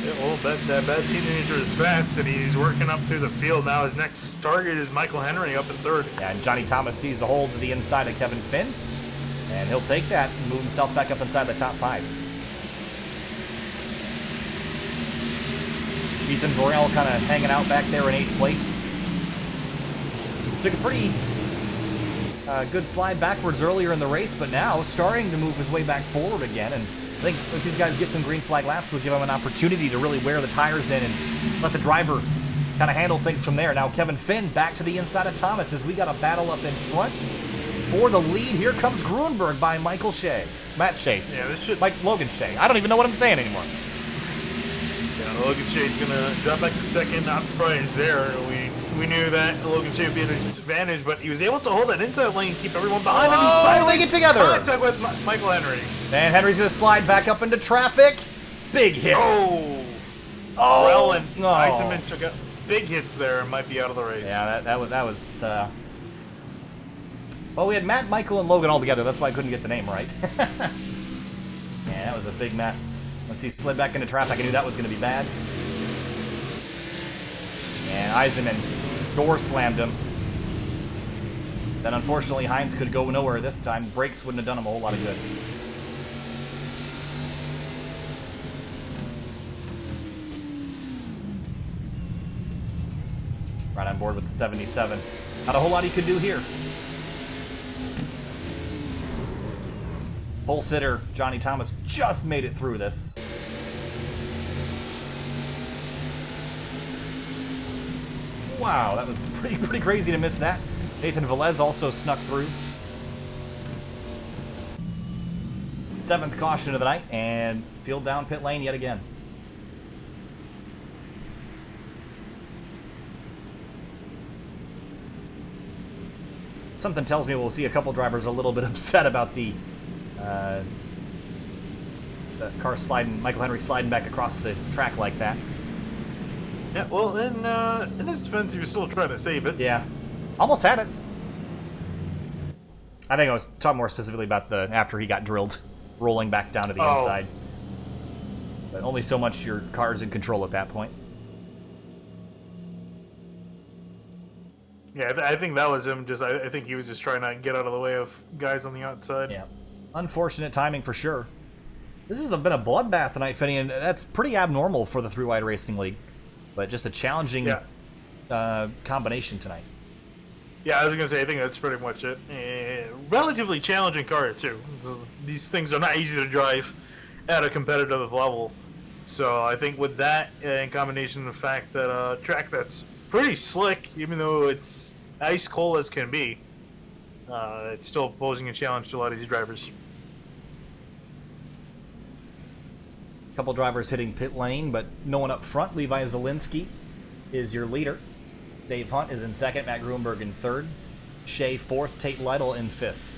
Yeah, well, that bad teenager is fast, and he's working up through the field. Now his next target is Michael Henry up in 3rd. Yeah, and Johnny Thomas sees a hole to the inside of Kevin Finn, and he'll take that and move himself back up inside the top 5. Ethan Borrell kind of hanging out back there in 8th place. Took a pretty good slide backwards earlier in the race, but now starting to move his way back forward again. And I think if these guys get some green flag laps, will give him an opportunity to really wear the tires in and let the driver kind of handle things from there. Now Kevin Finn back to the inside of Thomas as we got a battle up in front for the lead. Here comes Grunberg by Michael Shea. Matt Shea. Yeah, this should... Logan Shea. I don't even know what I'm saying anymore. Yeah, Logan Shea's gonna drop back to 2nd. Not surprised there. We knew that Logan Shea would be at a disadvantage, but he was able to hold that inside lane and keep everyone behind him. Oh, they get together. Contact with Michael Henry. And Henry's gonna slide back up into traffic. Big hit. Oh, Rell and Eisenman took big hits there and might be out of the race. Yeah, that was. Well, we had Matt, Michael, and Logan all together. That's why I couldn't get the name right. Yeah, that was a big mess. Once he slid back into traffic, I knew that was going to be bad. And Eisenman door slammed him. Then unfortunately Hines could go nowhere this time. Brakes wouldn't have done him a whole lot of good. Right on board with the 77. Not a whole lot he could do here. Pole sitter Johnny Thomas just made it through this. Wow, that was pretty crazy to miss that. Nathan Velez also snuck through. 7th caution of the night, and field down pit lane yet again. Something tells me we'll see a couple drivers a little bit upset about the car sliding, Michael Henry sliding back across the track like that. Yeah, well, in his defense, he was still trying to save it. Yeah, almost had it. I think I was talking more specifically about the after he got drilled, rolling back down to the inside. But only so much your car's in control at that point. Yeah, I think that was him. I think he was just trying to get out of the way of guys on the outside. Yeah, unfortunate timing for sure. This has been a bloodbath tonight, Finney, and that's pretty abnormal for the 3WideRacing League. But just a challenging combination tonight. Yeah, I was going to say, I think that's pretty much it. Relatively challenging car, too. These things are not easy to drive at a competitive level. So I think with that, in combination with the fact that a track that's pretty slick, even though it's ice cold as can be, it's still posing a challenge to a lot of these drivers. Couple drivers hitting pit lane, but no one up front. Levi Zielinski is your leader. Dave Hunt is in 2nd, Matt Grunberg in 3rd, Shea 4th, Tate Lytle in 5th.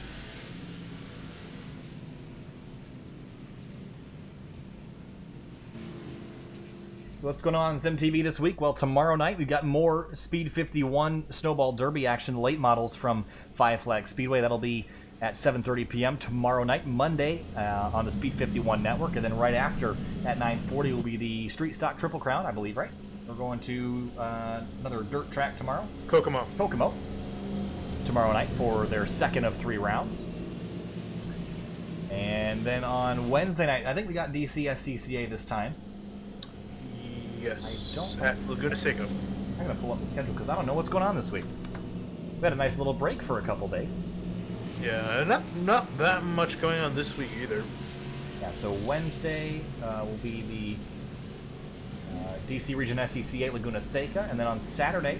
So what's going on SimTV this week? Well, tomorrow night we've got more Speed 51 Snowball Derby action, late models from Five Flag Speedway. That'll be at 7:30 p.m. tomorrow night, Monday, on the Speed 51 network. And then right after, at 9:40, will be the Street Stock Triple Crown, I believe, right? We're going to another dirt track tomorrow. Kokomo. Tomorrow night for their second of 3 rounds. And then on Wednesday night, I think we got DC SCCA this time. Yes. I don't At Laguna Seca. I'm going to pull up the schedule because I don't know what's going on this week. We had a nice little break for a couple days. Yeah, not that much going on this week either. Yeah, so Wednesday will be the DC Region SCCA Laguna Seca, and then on Saturday,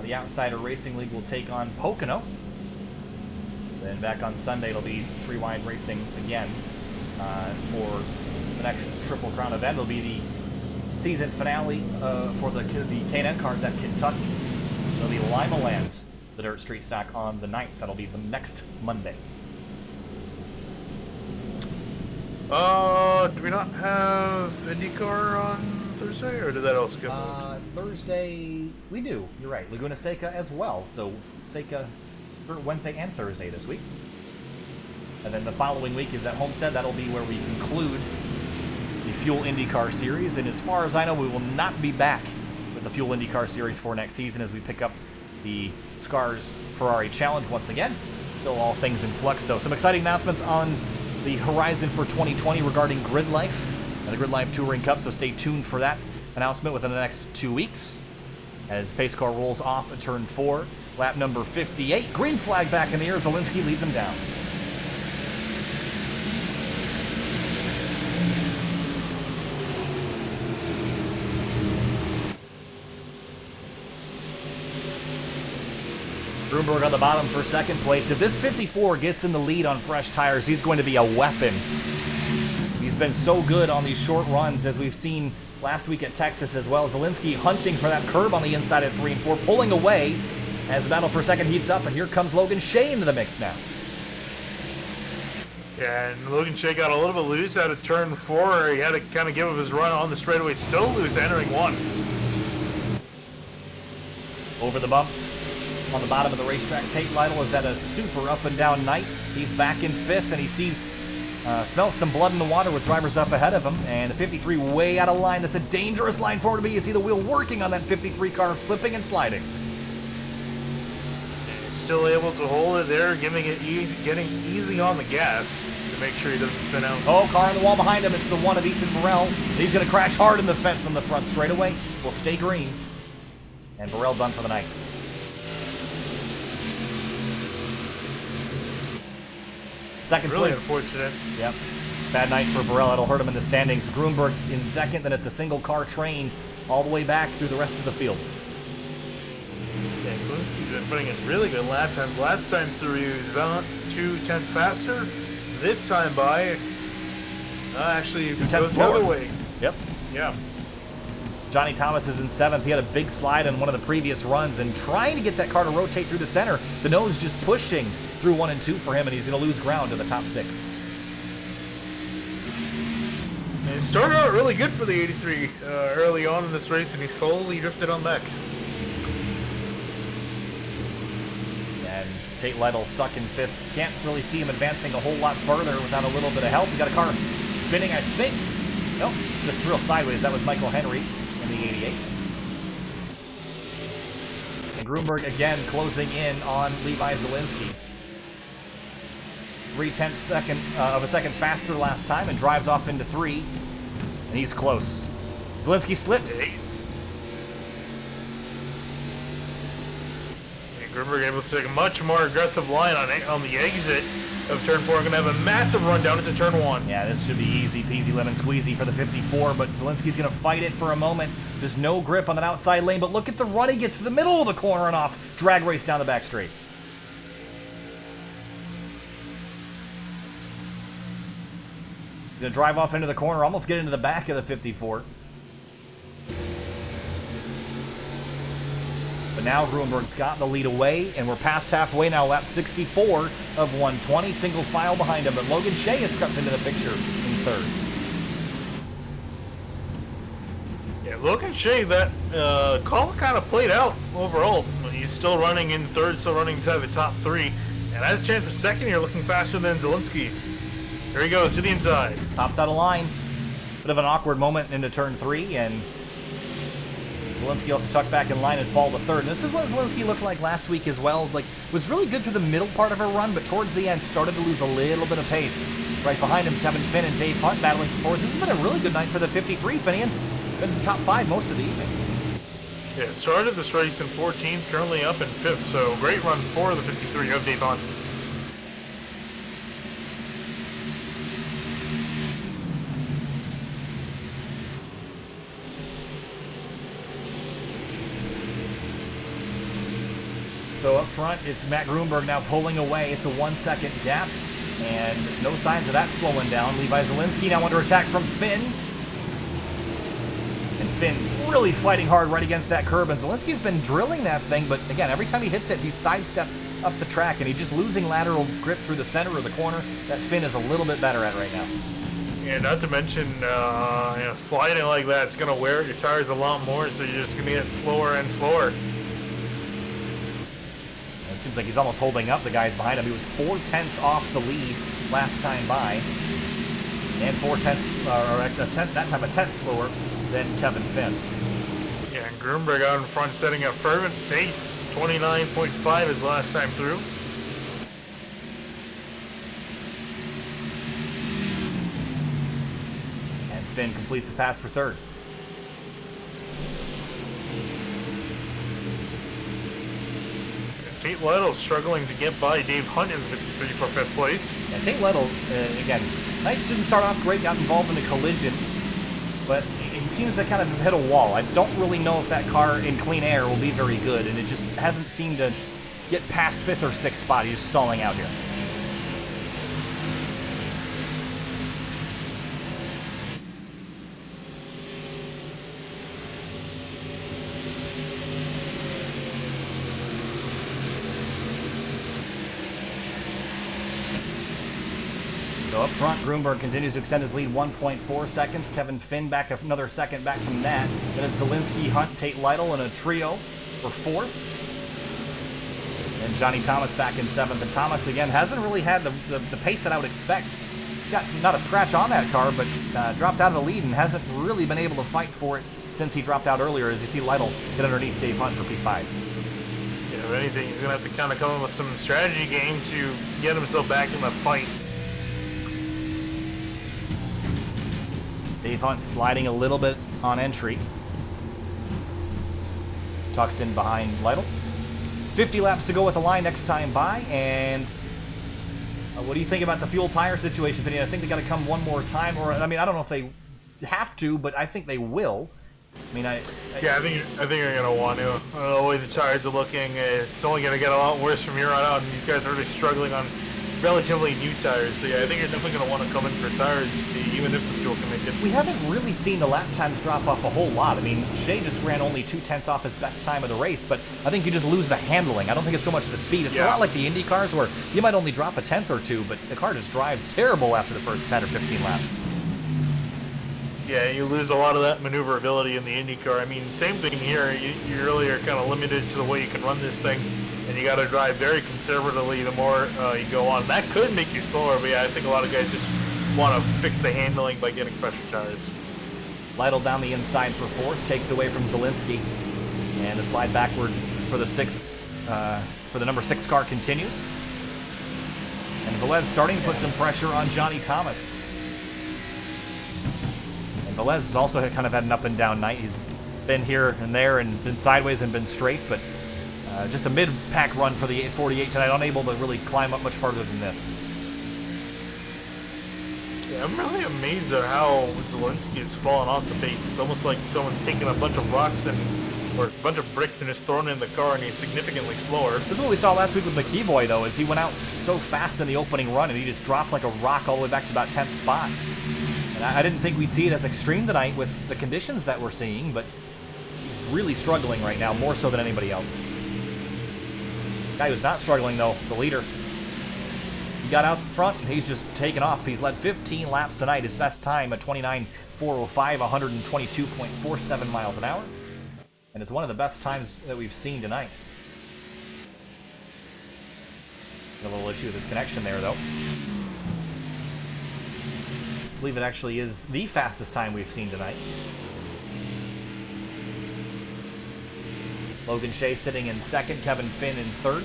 the Outsider Racing League will take on Pocono. Then back on Sunday, it'll be 3WideRacing again for the next Triple Crown event. It'll be the season finale for the K&N cars at Kentucky. It'll be Limaland, the Dirt Street Stock, on the 9th. That'll be the next Monday. Do we not have IndyCar on Thursday, or did that also get moved? Thursday, we do. You're right. Laguna Seca as well. So Seca Wednesday and Thursday this week. And then the following week is at Homestead. That'll be where we conclude the Fuel IndyCar Series. And as far as I know, we will not be back with the Fuel IndyCar Series for next season as we pick up the Scars Ferrari Challenge once again. Still all things in flux, though. Some exciting announcements on the horizon for 2020 regarding Grid Life and the Grid Life Touring Cup, so stay tuned for that announcement within the next 2 weeks. As pace car rolls off at turn 4, lap number 58. Green flag back in the air. Zielinski leads him down. Grunberg on the bottom for second place. If this 54 gets in the lead on fresh tires, he's going to be a weapon. He's been so good on these short runs, as we've seen last week at Texas as well. Zielinski hunting for that curb on the inside at 3 and 4, pulling away as the battle for second heats up, and here comes Logan Shea into the mix now. Yeah, and Logan Shea got a little bit loose out of turn 4. He had to kind of give up his run on the straightaway, still loose entering 1. Over the bumps on the bottom of the racetrack, Tate Lytle is at a super up and down night. He's back in 5th, and he smells some blood in the water with drivers up ahead of him, and the 53 way out of line. That's a dangerous line forward to be. You see the wheel working on that 53 car, slipping and sliding. Still able to hold it there, giving it easy, getting easy on the gas to make sure he doesn't spin out. Oh, car on the wall behind him. It's the one of Ethan Burrell. He's going to crash hard in the fence on the front straightaway. Will stay green. And Burrell done for the night. Second really place. Unfortunate. Yep. Bad night for Burrell. It'll hurt him in the standings. Grunberg in second. Then it's a single car train all the way back through the rest of the field. Yeah, Zielinski's been putting in really good lap times. Last time through, he was about 2/10 faster. This time by, actually, 2/10 goes the slower. other way. Yep. Yeah. Johnny Thomas is in 7th. He had a big slide on one of the previous runs and trying to get that car to rotate through the center. The nose just pushing through 1 and 2 for him, and he's going to lose ground to the top 6. And it started out really good for the 83 early on in this race, and he slowly drifted on back. And Tate Lytle stuck in 5th. Can't really see him advancing a whole lot further without a little bit of help. We got a car spinning, I think. Nope, it's just real sideways. That was Michael Henry in the 88. And Grunberg again closing in on Levi Zielinski. 0.3 of a second faster last time and drives off into 3. And he's close. Zielinski slips. And Grunberg able to take a much more aggressive line on the exit of turn 4. Going to have a massive run down into turn 1. Yeah, this should be easy peasy lemon squeezy for the 54, but Zielinski's going to fight it for a moment. There's no grip on that outside lane, but look at the run. He gets to the middle of the corner and off. Drag race down the back straight. He's going to drive off into the corner, almost get into the back of the 54. But now Grunberg's gotten the lead away, and we're past halfway now, lap 64 of 120, single file behind him. But Logan Shea has crept into the picture in 3rd. Yeah, Logan Shea, that call kind of played out overall. He's still running in 3rd, still running inside the top 3. And has a chance for second here, looking faster than Zielinski. Here he goes to the inside. Tops out of line. Bit of an awkward moment into turn 3, and Zielinski will have to tuck back in line and fall to third. And this is what Zielinski looked like last week as well. Like, was really good through the middle part of her run, but towards the end started to lose a little bit of pace. Right behind him, Kevin Finn and Dave Hunt battling for fourth. This has been a really good night for the 53, Finian. Been top 5 most of the evening. Yeah, started this race in 14th, currently up in 5th, so great run for the 53 of Dave Hunt. So up front, it's Matt Grunberg now pulling away. It's a 1-second gap, and no signs of that slowing down. Levi Zielinski now under attack from Finn. And Finn really fighting hard right against that curb, and Zielinski's been drilling that thing, but again, every time he hits it, he sidesteps up the track, and he's just losing lateral grip through the center of the corner. That Finn is a little bit better at right now. Yeah, not to mention, sliding like that, it's going to wear your tires a lot more, so you're just going to get slower and slower. It seems like he's almost holding up the guys behind him. He was 4/10 off the lead last time by, and 4/10, or a tenth, that time a tenth slower than Kevin Finn. Yeah, and Grunberg out in front setting a fervent pace, 29.5 his last time through. And Finn completes the pass for third. Tate Lytle struggling to get by Dave Hunt in the 53 for 5th place. And Tate Lytle, again, nice, didn't start off great, got involved in a collision, but he seems to kind of hit a wall. I don't really know if that car in clean air will be very good, and it just hasn't seemed to get past 5th or 6th spot. He's just stalling out here. So up front, Grunberg continues to extend his lead 1.4 seconds. Kevin Finn back another second back from that. Then it's Zielinski, Hunt, Tate Lytle in a trio for 4th. And Johnny Thomas back in 7th. And Thomas, again, hasn't really had the pace that I would expect. He's got not a scratch on that car, but dropped out of the lead and hasn't really been able to fight for it since he dropped out earlier, as you see Lytle get underneath Dave Hunt for P5. Yeah, if anything, he's going to have to kind of come up with some strategy game to get himself back in the fight. Dave Hunt sliding a little bit on entry. Tucks in behind Lytle. 50 laps to go with the line next time by, and what do you think about the fuel tire situation, Vinny? I think they got to come one more time, or I mean, I don't know if they have to, but I think they will. I mean, I think you're gonna want to. The way the tires are looking, it's only gonna get a lot worse from here on out, and these guys are really struggling on relatively new tires. So yeah, I think you're definitely gonna want to come in for tires, even if the fuel can make it. We haven't really seen the lap times drop off a whole lot. I mean, Shea just ran only 2/10 off his best time of the race, but I think you just lose the handling. I don't think it's so much the speed. It's a lot like the Indy cars where you might only drop a tenth or two, but the car just drives terrible after the first 10 or 15 laps. Yeah, you lose a lot of that maneuverability in the Indy car. I mean, same thing here. You really are kind of limited to the way you can run this thing, and you got to drive very conservatively the more you go on. That could make you slower, but yeah, I think a lot of guys just want to fix the handling by getting fresher tires. Lytle down the inside for 4th, takes it away from Zielinski, and the slide backward for the 6th, for the number 6 car continues. And Velez starting to put some pressure on Johnny Thomas. Velez has also kind of had an up and down night. He's been here and there and been sideways and been straight, but just a mid-pack run for the 848 tonight, unable to really climb up much farther than this. Yeah, I'm really amazed at how Zielinski has fallen off the pace. It's almost like someone's taken a bunch of rocks or a bunch of bricks and just thrown it in the car, and he's significantly slower. This is what we saw last week with McKeeboy, though, is he went out so fast in the opening run, and he just dropped like a rock all the way back to about 10th spot. And I didn't think we'd see it as extreme tonight with the conditions that we're seeing, but he's really struggling right now, more so than anybody else. The guy who's not struggling, though, the leader. He got out front, and he's just taken off. He's led 15 laps tonight, his best time at 29.405, 122.47 miles an hour. And it's one of the best times that we've seen tonight. A little issue with his connection there, though. I believe it actually is the fastest time we've seen tonight. Logan Shea sitting in second, Kevin Finn in third.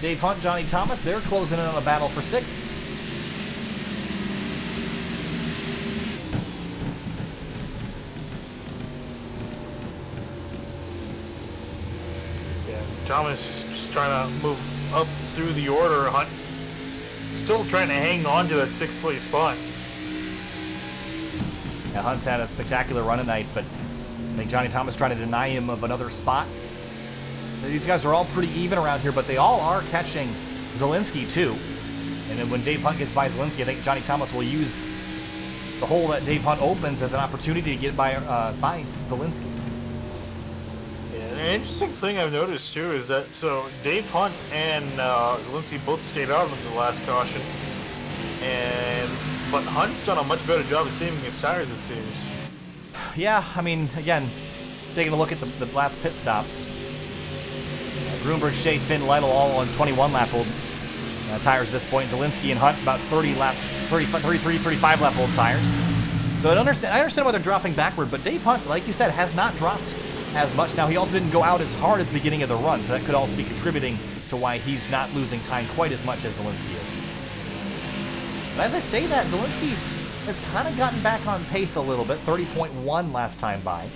Dave Hunt, Johnny Thomas, they're closing in on a battle for sixth. Yeah, Thomas just trying to move up through the order. Hunt still trying to hang on to that 6th place spot. Now, Hunt's had a spectacular run tonight, but I think Johnny Thomas trying to deny him of another spot. These guys are all pretty even around here, but they all are catching Zielinski too. And then when Dave Hunt gets by Zielinski, I think Johnny Thomas will use the hole that Dave Hunt opens as an opportunity to get by Zielinski. Yeah, an interesting thing I've noticed too is that Dave Hunt and Zielinski both stayed out of the last caution, but Hunt's done a much better job of saving his tires, it seems. Yeah, I mean, again, taking a look at the last pit stops. Grunberg, Shea, Finn, Lytle all on 21 lap old tires at this point. Zielinski and Hunt about 35 lap old tires. So I understand why they're dropping backward, but Dave Hunt, like you said, has not dropped as much. Now, he also didn't go out as hard at the beginning of the run, so that could also be contributing to why he's not losing time quite as much as Zielinski is. But as I say that, Zielinski has kind of gotten back on pace a little bit, 30.1 last time by.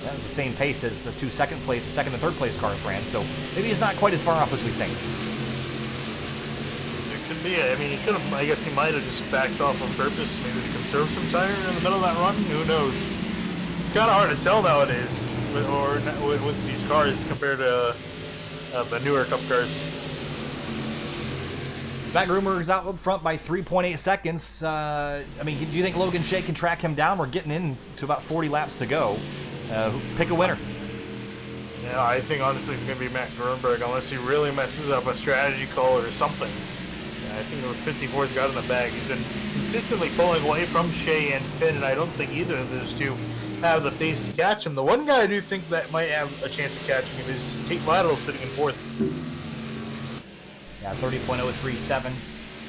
That was the same pace as the two second and third place cars ran, so maybe he's not quite as far off as we think. It could be. I mean, I guess he might have just backed off on purpose, maybe to conserve some tire in the middle of that run. Who knows? It's kind of hard to tell nowadays, with these cars compared to the newer Cup cars. Matt Grunberg's out up front by 3.8 seconds. I mean, do you think Logan Shea can track him down? We're getting into about 40 laps to go. Pick a winner. Yeah, I think honestly it's going to be Matt Grunberg unless he really messes up a strategy call or something. Yeah, I think those 54's got in the bag. He's consistently pulling away from Shea and Finn, and I don't think either of those two have the pace to catch him. The one guy I do think that might have a chance of catching him is Tate Lytle sitting in fourth. Yeah, 30.037.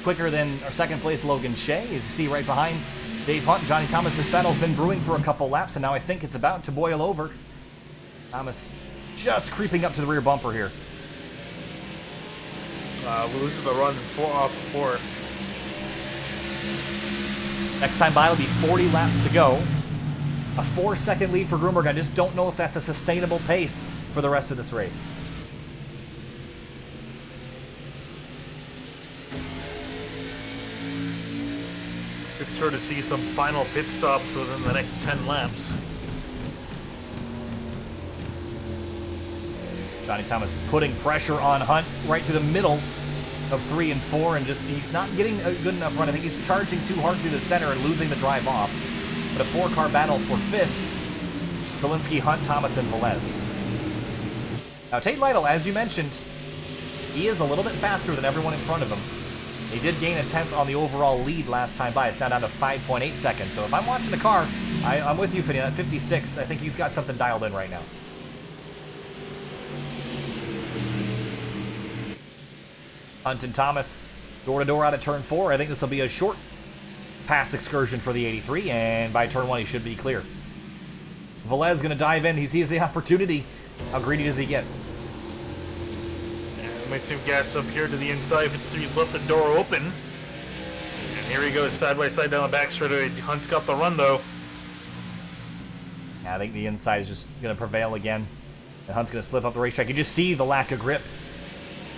Quicker than our second place Logan Shea. As you see right behind Dave Hunt, Johnny Thomas. This battle's been brewing for a couple laps, and now I think it's about to boil over. Thomas just creeping up to the rear bumper here. Loses the run off of 4. Next time by, it'll be 40 laps to go. A 4-second lead for Grunberg. I just don't know if that's a sustainable pace for the rest of this race. Could sort of see some final pit stops within the next 10 laps. Johnny Thomas putting pressure on Hunt right through the middle of 3 and 4, and he's not getting a good enough run. I think he's charging too hard through the center and losing the drive off. But a 4-car battle for 5th. Zielinski, Hunt, Thomas, and Velez. Now, Tate Lytle, as you mentioned, he is a little bit faster than everyone in front of him. He did gain a 10th on the overall lead last time by. It's now down to 5.8 seconds. So if I'm watching the car, I'm with you, Finney. At 56, I think he's got something dialed in right now. Hunt and Thomas, door-to-door out of turn 4. I think this will be a short pass excursion for the 83, and by turn 1, he should be clear. Velez going to dive in. He sees the opportunity. How greedy does he get? Might see him gas up here to the inside. 53's left the door open. And here he goes side by side down the back straightaway. Hunt's got the run though. Yeah, I think the inside is just going to prevail again. And Hunt's going to slip up the racetrack. You just see the lack of grip.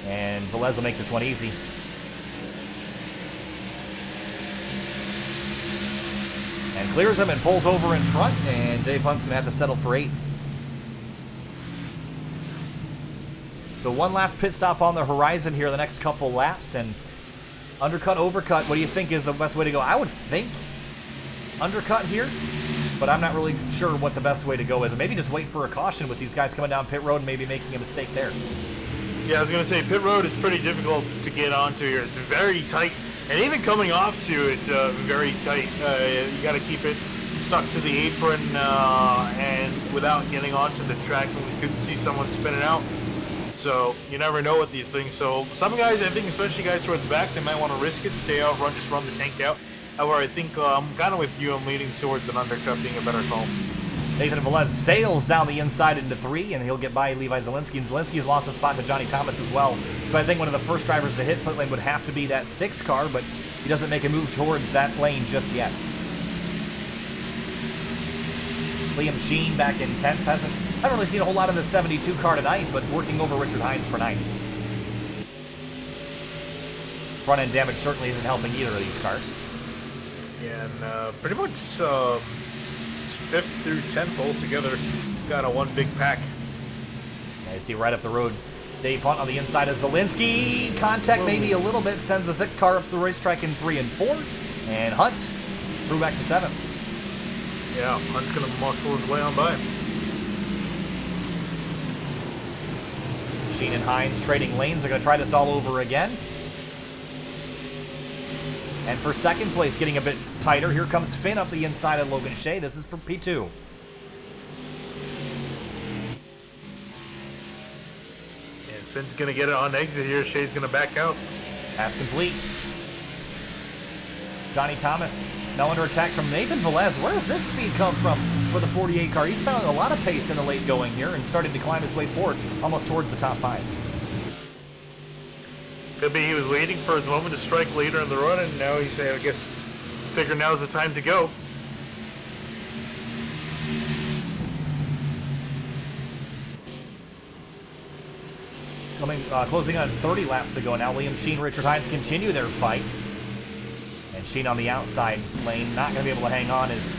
And Velez will make this one easy. And clears him and pulls over in front. And Dave Hunt's going to have to settle for 8th. So one last pit stop on the horizon here the next couple laps, and undercut, overcut, what do you think is the best way to go? I would think undercut here, but I'm not really sure what the best way to go is. Maybe just wait for a caution with these guys coming down pit road and maybe making a mistake there. Yeah, I was going to say, pit road is pretty difficult to get onto here. It's very tight, and even coming off to it's very tight. You got to keep it stuck to the apron and without getting onto the track, and we couldn't see someone spinning out. So you never know with these things. So some guys, I think, especially guys towards the back, they might want to risk it, stay out, just run the tank out. However, I think I'm kind of with you. I'm leaning towards an undercut being a better call. Nathan Velez sails down the inside into 3, and he'll get by Levi Zielinski. And Zielinski's lost a spot to Johnny Thomas as well. So I think one of the first drivers to hit pit lane would have to be that 6 car, but he doesn't make a move towards that lane just yet. Liam Sheen back in 10th. Haven't really seen a whole lot of the 72 car tonight, but working over Richard Hines for 9th. Front end damage certainly isn't helping either of these cars. Yeah, and pretty much 5th through 10th altogether got a one big pack. Yeah, you see right up the road, Dave Hunt on the inside of Zielinski. Contact maybe a little bit, sends the 6th car up the racetrack in 3 and 4. And Hunt threw back to 7th. Yeah, Hunt's going to muscle his way on by. Sheen and Hines trading lanes. They're going to try this all over again. And for 2nd place, getting a bit tighter, here comes Finn up the inside of Logan Shea. This is for P2. And Finn's going to get it on exit here. Shea's going to back out. Pass complete. Johnny Thomas now under attack from Nathan Velez. Where does this speed come from for the 48 car? He's found a lot of pace in the late going here and starting to climb his way forward, almost towards the top 5. Could be he was waiting for his moment to strike later in the run, and now he's, I guess, figure now's the time to go. Closing on 30 laps to go now. Liam Sheen, Richard Hines continue their fight. And Sheen on the outside lane, not going to be able to hang on as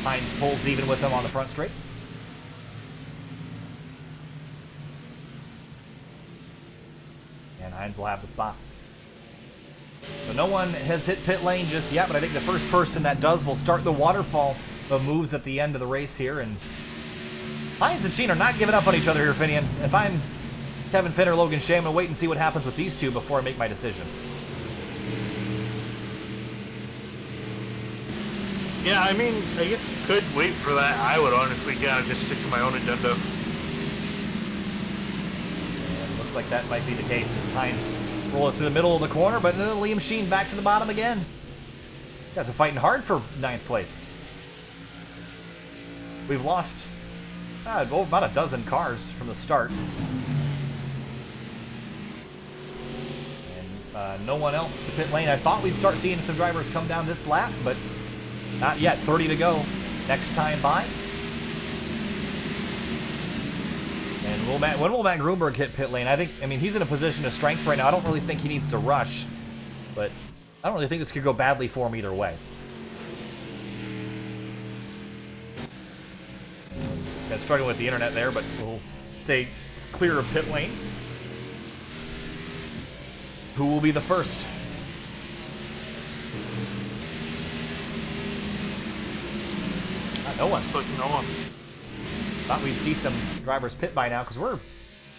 Hines pulls even with him on the front straight. And Hines will have the spot. So no one has hit pit lane just yet, but I think the first person that does will start the waterfall of moves at the end of the race here. And Hines and Sheen are not giving up on each other here, Finian. If I'm Kevin Finn or Logan Shea, I'm going to wait and see what happens with these two before I make my decision. Yeah, I mean, I guess you could wait for that. I would honestly kind of just stick to my own agenda. And looks like that might be the case as Hines rolls through the middle of the corner, but Liam Sheen back to the bottom again. You guys are fighting hard for 9th place. We've lost about a dozen cars from the start. And no one else to pit lane. I thought we'd start seeing some drivers come down this lap, but not yet. 30 to go. Next time by. And when will Matt Grunberg hit pit lane? I mean, he's in a position of strength right now. I don't really think he needs to rush, but I don't really think this could go badly for him either way. Been struggling with the internet there, but we'll stay clear of pit lane. Who will be the first? No one. No one. Thought we'd see some drivers pit by now because we're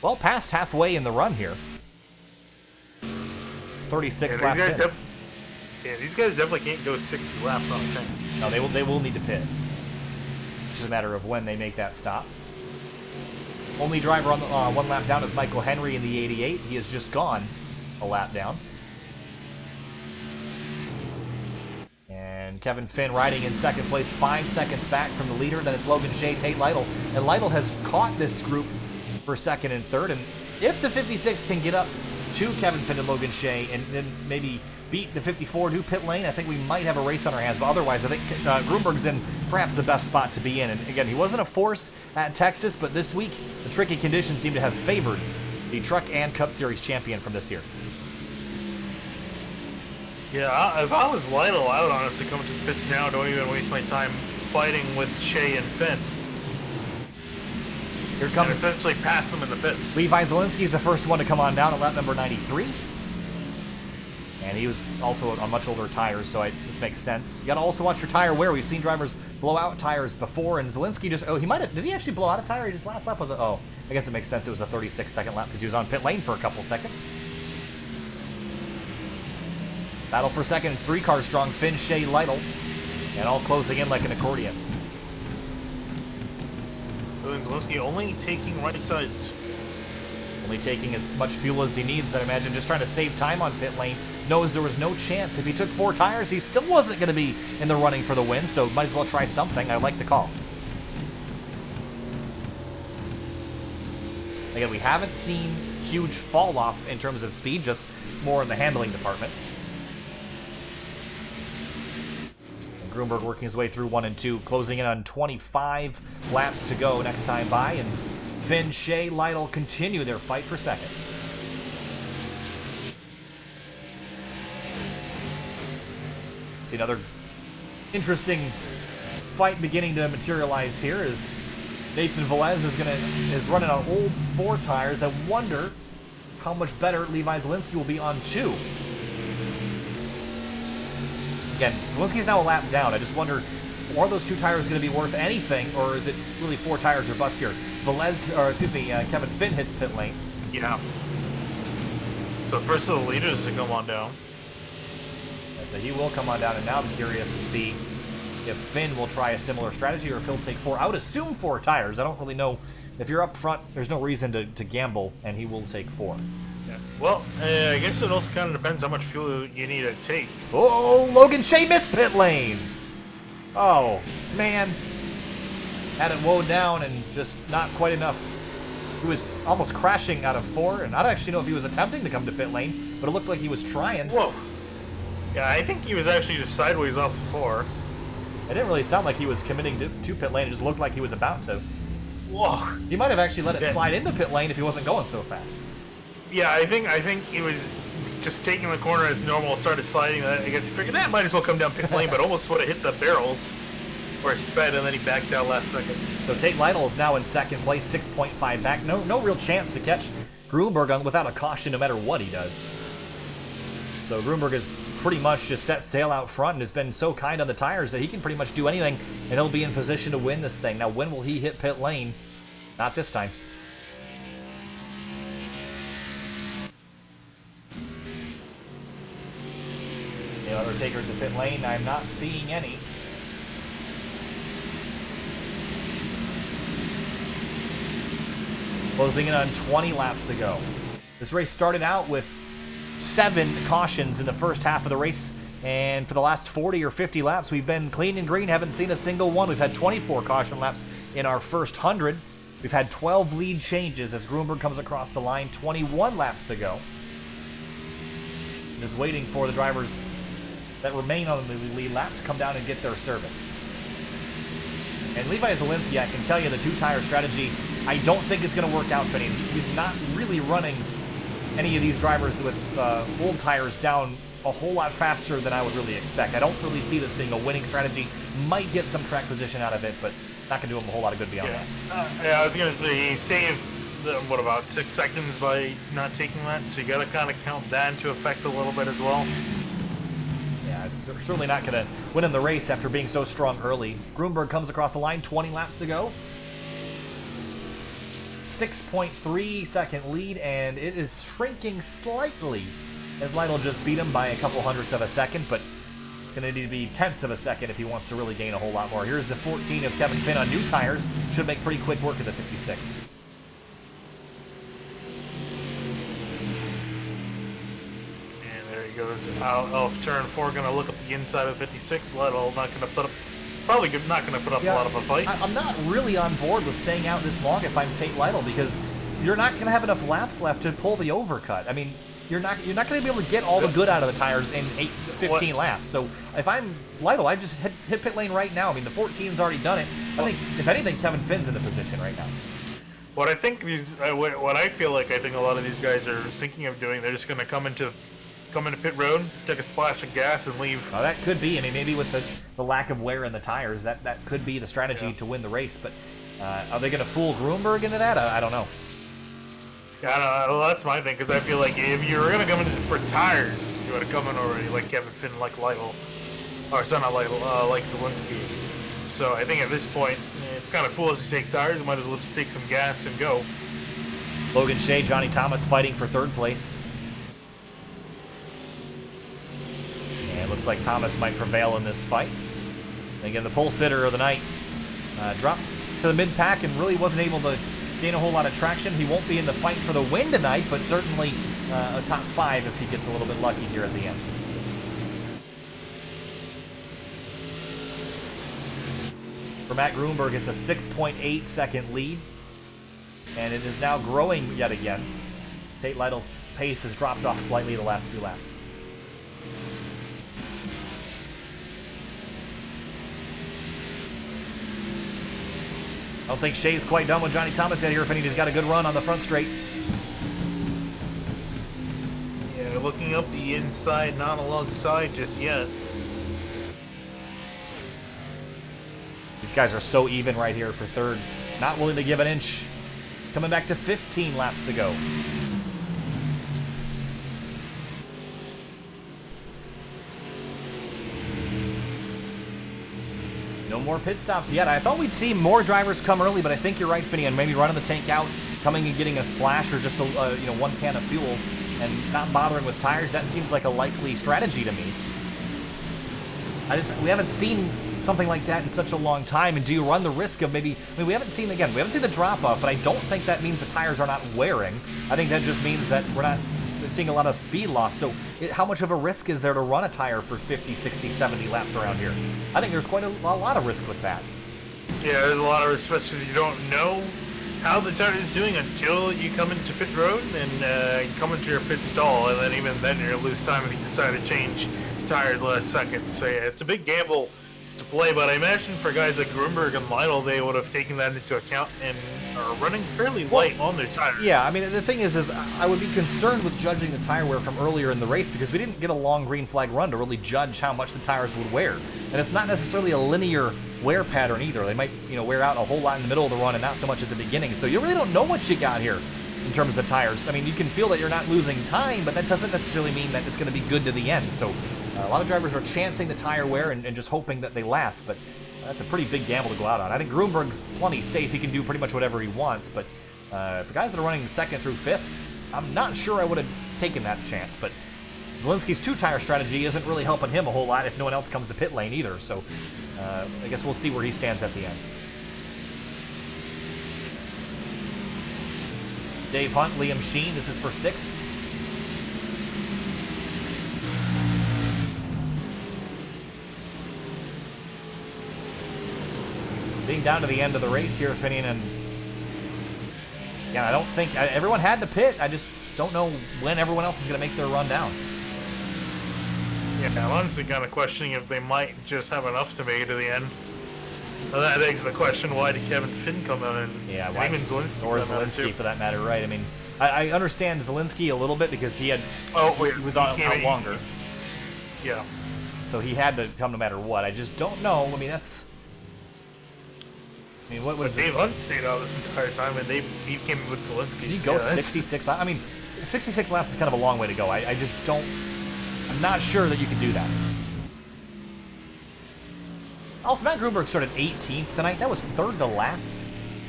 well past halfway in the run here. 36 laps in. Yeah, these guys definitely can't go 60 laps on a tank. No, they will need to pit. It's just a matter of when they make that stop. Only driver on the, 1 lap down is Michael Henry in the 88. He has just gone a lap down. And Kevin Finn riding in 2nd place, 5 seconds back from the leader. Then it's Logan Shea, Tate Lytle. And Lytle has caught this group for 2nd and 3rd. And if the 56 can get up to Kevin Finn and Logan Shea and then maybe beat the 54 to pit lane, I think we might have a race on our hands. But otherwise, I think Grunberg's in perhaps the best spot to be in. And again, he wasn't a force at Texas, but this week, the tricky conditions seem to have favored the Truck and Cup Series champion from this year. Yeah, if I was Lytle, I would honestly come to the pits now. Don't even waste my time fighting with Shea and Finn. Here comes... And essentially pass them in the pits. Levi Zielinski is the first one to come on down at lap number 93. And he was also on much older tires, so this makes sense. You gotta also watch your tire wear. We've seen drivers blow out tires before, and Zielinski just... Oh, he might have... Did he actually blow out a tire? His last lap was a... Oh, I guess it makes sense. It was a 36-second lap because he was on pit lane for a couple seconds. Battle for 2nd is 3 cars strong, Finn, Shea, Lytle, and all closing in like an accordion. Zielinski only taking right sides. Certainly taking as much fuel as he needs, I imagine, just trying to save time on pit lane. Knows there was no chance. If he took 4 tires, he still wasn't going to be in the running for the win, so might as well try something. I like the call. Again, we haven't seen huge fall off in terms of speed, just more in the handling department. And Grunberg working his way through 1 and 2, closing in on 25 laps to go next time by, and Finn, Shea, Lytle continue their fight for second. See another interesting fight beginning to materialize here as Nathan Velez is running on old 4 tires. I wonder how much better Levi Zielinski will be on 2. Again, Zielinski's now a lap down. I just wonder, are those 2 tires going to be worth anything, or is it really 4 tires or bust here? Kevin Finn hits pit lane. Yeah. So first of the leaders to come on down. So he will come on down, and now I'm curious to see if Finn will try a similar strategy or if he'll take 4. I would assume 4 tires. I don't really know. If you're up front, there's no reason to gamble, and he will take 4. Yeah. Well, I guess it also kind of depends how much fuel you need to take. Oh, Logan Shea missed pit lane. Oh, man. Had it woed down and just not quite enough. He was almost crashing out of 4, and I don't actually know if he was attempting to come to pit lane, but it looked like he was trying. Whoa. Yeah, I think he was actually just sideways off 4. It didn't really sound like he was committing to pit lane. It just looked like he was about to. Whoa. He might have actually let it slide into pit lane if he wasn't going so fast. Yeah, I think he was just taking the corner as normal, started sliding. I guess he figured that might as well come down pit lane, but almost would have hit the barrels where he sped, and then he backed out last second. So Tate Lytle is now in second place, 6.5 back. No real chance to catch Grunberg without a caution no matter what he does. So Grunberg is pretty much just set sail out front and has been so kind on the tires that he can pretty much do anything and he'll be in position to win this thing. Now, when will he hit pit lane? Not this time. The other takers to pit lane, I'm not seeing any. Closing in on 20 laps to go. This race started out with 7 cautions in the first half of the race, and for the last 40 or 50 laps, we've been clean and green, haven't seen a single one. We've had 24 caution laps in our first 100. We've had 12 lead changes as Grunberg comes across the line, 21 laps to go. Just waiting for the drivers that remain on the lead lap to come down and get their service. And Levi Zielinski, I can tell you the 2-tire strategy, I don't think is going to work out for him. He's not really running any of these drivers with old tires down a whole lot faster than I would really expect. I don't really see this being a winning strategy. Might get some track position out of it, but not going to do him a whole lot of good beyond that. Yeah, I was going to say, he saved, what, about 6 seconds by not taking that? So you got to kind of count that into effect a little bit as well. Yeah, it's certainly not going to win in the race after being so strong early. Grunberg comes across the line, 20 laps to go. 6.3 second lead, and it is shrinking slightly as Lytle just beat him by a couple hundredths of a second, but it's going to need to be tenths of a second if he wants to really gain a whole lot more. Here's the 14 of Kevin Finn on new tires. Should make pretty quick work of the 56. And there he goes out of turn 4, going to look up the inside of 56. Lytle not going to put up, probably not going to put up a lot of a fight. I'm not really on board with staying out this long if I'm Tate Lytle, because you're not going to have enough laps left to pull the overcut. I mean, you're not going to be able to get all the good out of the tires in 15 laps. So if I'm Lytle, I just hit pit lane right now. I mean, the 14's already done it. I think, if anything, Kevin Finn's in the position right now. What I think what I feel like I think a lot of these guys are thinking of doing, they're just going to come into pit road, take a splash of gas, and leave. That could be. I mean, maybe with the lack of wear in the tires, that could be the strategy to win the race. But are they going to fool Grunberg into that? I don't know. Yeah, I don't know. That's my thing, because I feel like if you were going to come in for tires, you would have come in already like Kevin Finn, like Lytle, or sorry, not Lytle, like Zielinski. So I think at this point, it's kind of foolish to take tires. You might as well just take some gas and go. Logan Shea, Johnny Thomas fighting for 3rd place. And it looks like Thomas might prevail in this fight. And again, the pole sitter of the night dropped to the mid-pack and really wasn't able to gain a whole lot of traction. He won't be in the fight for the win tonight, but certainly a top 5 if he gets a little bit lucky here at the end. For Matt Grunberg, it's a 6.8 second lead, and it is now growing yet again. Tate Lytle's pace has dropped off slightly the last few laps. I don't think Shea's quite done with Johnny Thomas yet here, Finney. He's got a good run on the front straight. Yeah, looking up the inside, not alongside just yet. These guys are so even right here for third. Not willing to give an inch. Coming back to 15 laps to go. No more pit stops yet. I thought we'd see more drivers come early, but I think you're right, Finney, and maybe running the tank out, coming and getting a splash or just a, one can of fuel and not bothering with tires. That seems like a likely strategy to me. We haven't seen something like that in such a long time, and do you run the risk of maybe, we haven't seen the drop off, but I don't think that means the tires are not wearing. I think that just means that we're not seeing a lot of speed loss. So how much of a risk is there to run a tire for 50, 60, 70 laps around here? I think there's quite a lot of risk with that. Yeah, there's a lot of risk, especially you don't know how the tire is doing until you come into pit road and come into your pit stall, and then even then you're gonna lose time if you decide to change tires last second. So yeah, it's a big gamble to play, but I imagine for guys like Grunberg and Lytle, they would have taken that into account and are running fairly light on their tires. Yeah, I mean, the thing is I would be concerned with judging the tire wear from earlier in the race because we didn't get a long green flag run to really judge how much the tires would wear. And it's not necessarily a linear wear pattern either. They might, wear out a whole lot in the middle of the run and not so much at the beginning. So you really don't know what you got here in terms of tires. I mean, you can feel that you're not losing time, but that doesn't necessarily mean that it's going to be good to the end. So a lot of drivers are chancing the tire wear and just hoping that they last, but that's a pretty big gamble to go out on. I think Grunberg's plenty safe. He can do pretty much whatever he wants, but for guys that are running second through fifth, I'm not sure I would have taken that chance, but Zielinski's two-tire strategy isn't really helping him a whole lot if no one else comes to pit lane either, so I guess we'll see where he stands at the end. Dave Hunt, Liam Sheen, this is for 6th. Being down to the end of the race here, Finian, and yeah, I don't think everyone had to pit. I just don't know when everyone else is going to make their run down. Yeah, I'm honestly kind of questioning if they might just have enough to make it to the end. Well, that begs the question: why did Kevin Finn come in? And yeah, even Zielinski, or Zielinski for that matter, right? I mean, I understand Zielinski a little bit because he had he was out longer. Yeah. So he had to come no matter what. I just don't know. I mean, that's. I mean, what was Dave Hunt stayed out this entire time, and he came with Zielinski. Did he go 66? I mean, 66 laps is kind of a long way to go. I just don't. I'm not sure that you can do that. Also, Matt Grunberg started 18th tonight. That was 3rd to last,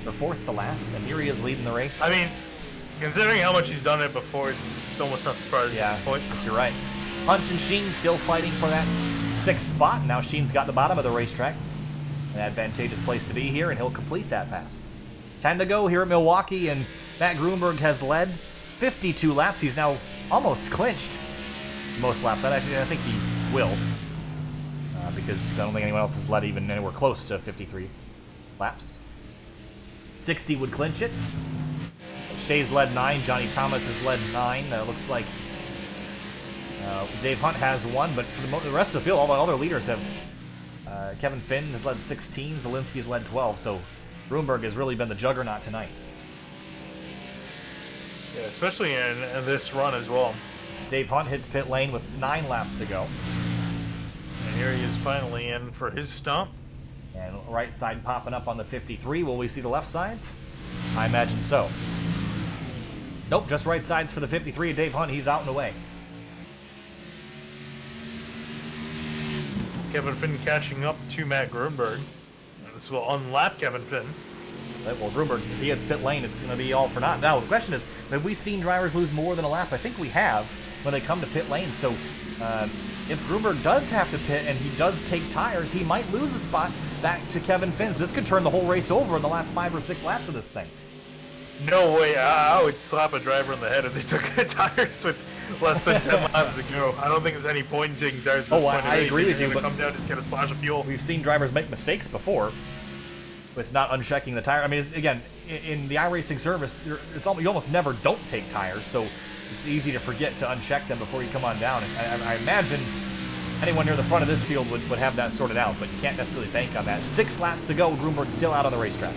or 4th to last, and here he is leading the race. I mean, considering how much he's done it before, it's almost not surprising at this point. Yes, you're right. Hunt and Sheen still fighting for that 6th spot. Now Sheen's got the bottom of the racetrack. An advantageous place to be here, and he'll complete that pass. 10 to go here at Milwaukee, and Matt Grunberg has led 52 laps. He's now almost clinched most laps. I think he will, because I don't think anyone else has led even anywhere close to 53 laps. 60 would clinch it. Shea's led 9. Johnny Thomas has led 9. Looks like Dave Hunt has 1, but for the rest of the field, all the other leaders have. Kevin Finn has led 16. Zielinski's led 12. So Grunberg has really been the juggernaut tonight. Yeah, especially in this run as well. Dave Hunt hits pit lane with 9 laps to go. And here he is finally in for his stomp. And right side popping up on the 53. Will we see the left sides? I imagine so. Nope, just right sides for the 53. Dave Hunt, he's out and away. Kevin Finn catching up to Matt Grunberg. And this will unlap Kevin Finn. Well, Grunberg, if he hits pit lane, it's going to be all for naught. Now, the question is, have we seen drivers lose more than a lap? I think we have when they come to pit lane. So if Grunberg does have to pit and he does take tires, he might lose a spot back to Kevin Finn's. This could turn the whole race over in the last 5 or 6 laps of this thing. No way. I would slap a driver in the head if they took tires with less than 10 laps to go. I don't think there's any point in taking tires at this point. I agree with you, but come down, just get a splash of fuel. We've seen drivers make mistakes before with not unchecking the tire. I mean, again, in the iRacing service, you almost never don't take tires, so it's easy to forget to uncheck them before you come on down. And I imagine anyone near the front of this field would have that sorted out, but you can't necessarily bank on that. 6 laps to go. Grunberg's still out on the racetrack.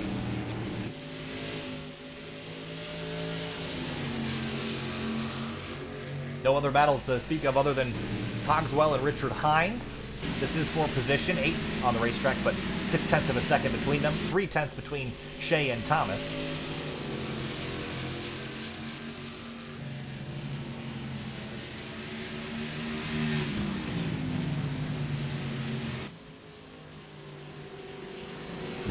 No other battles to speak of other than Cogswell and Richard Hines. This is for position, 8th on the racetrack, but 0.6 of a second between them. 0.3 between Shea and Thomas.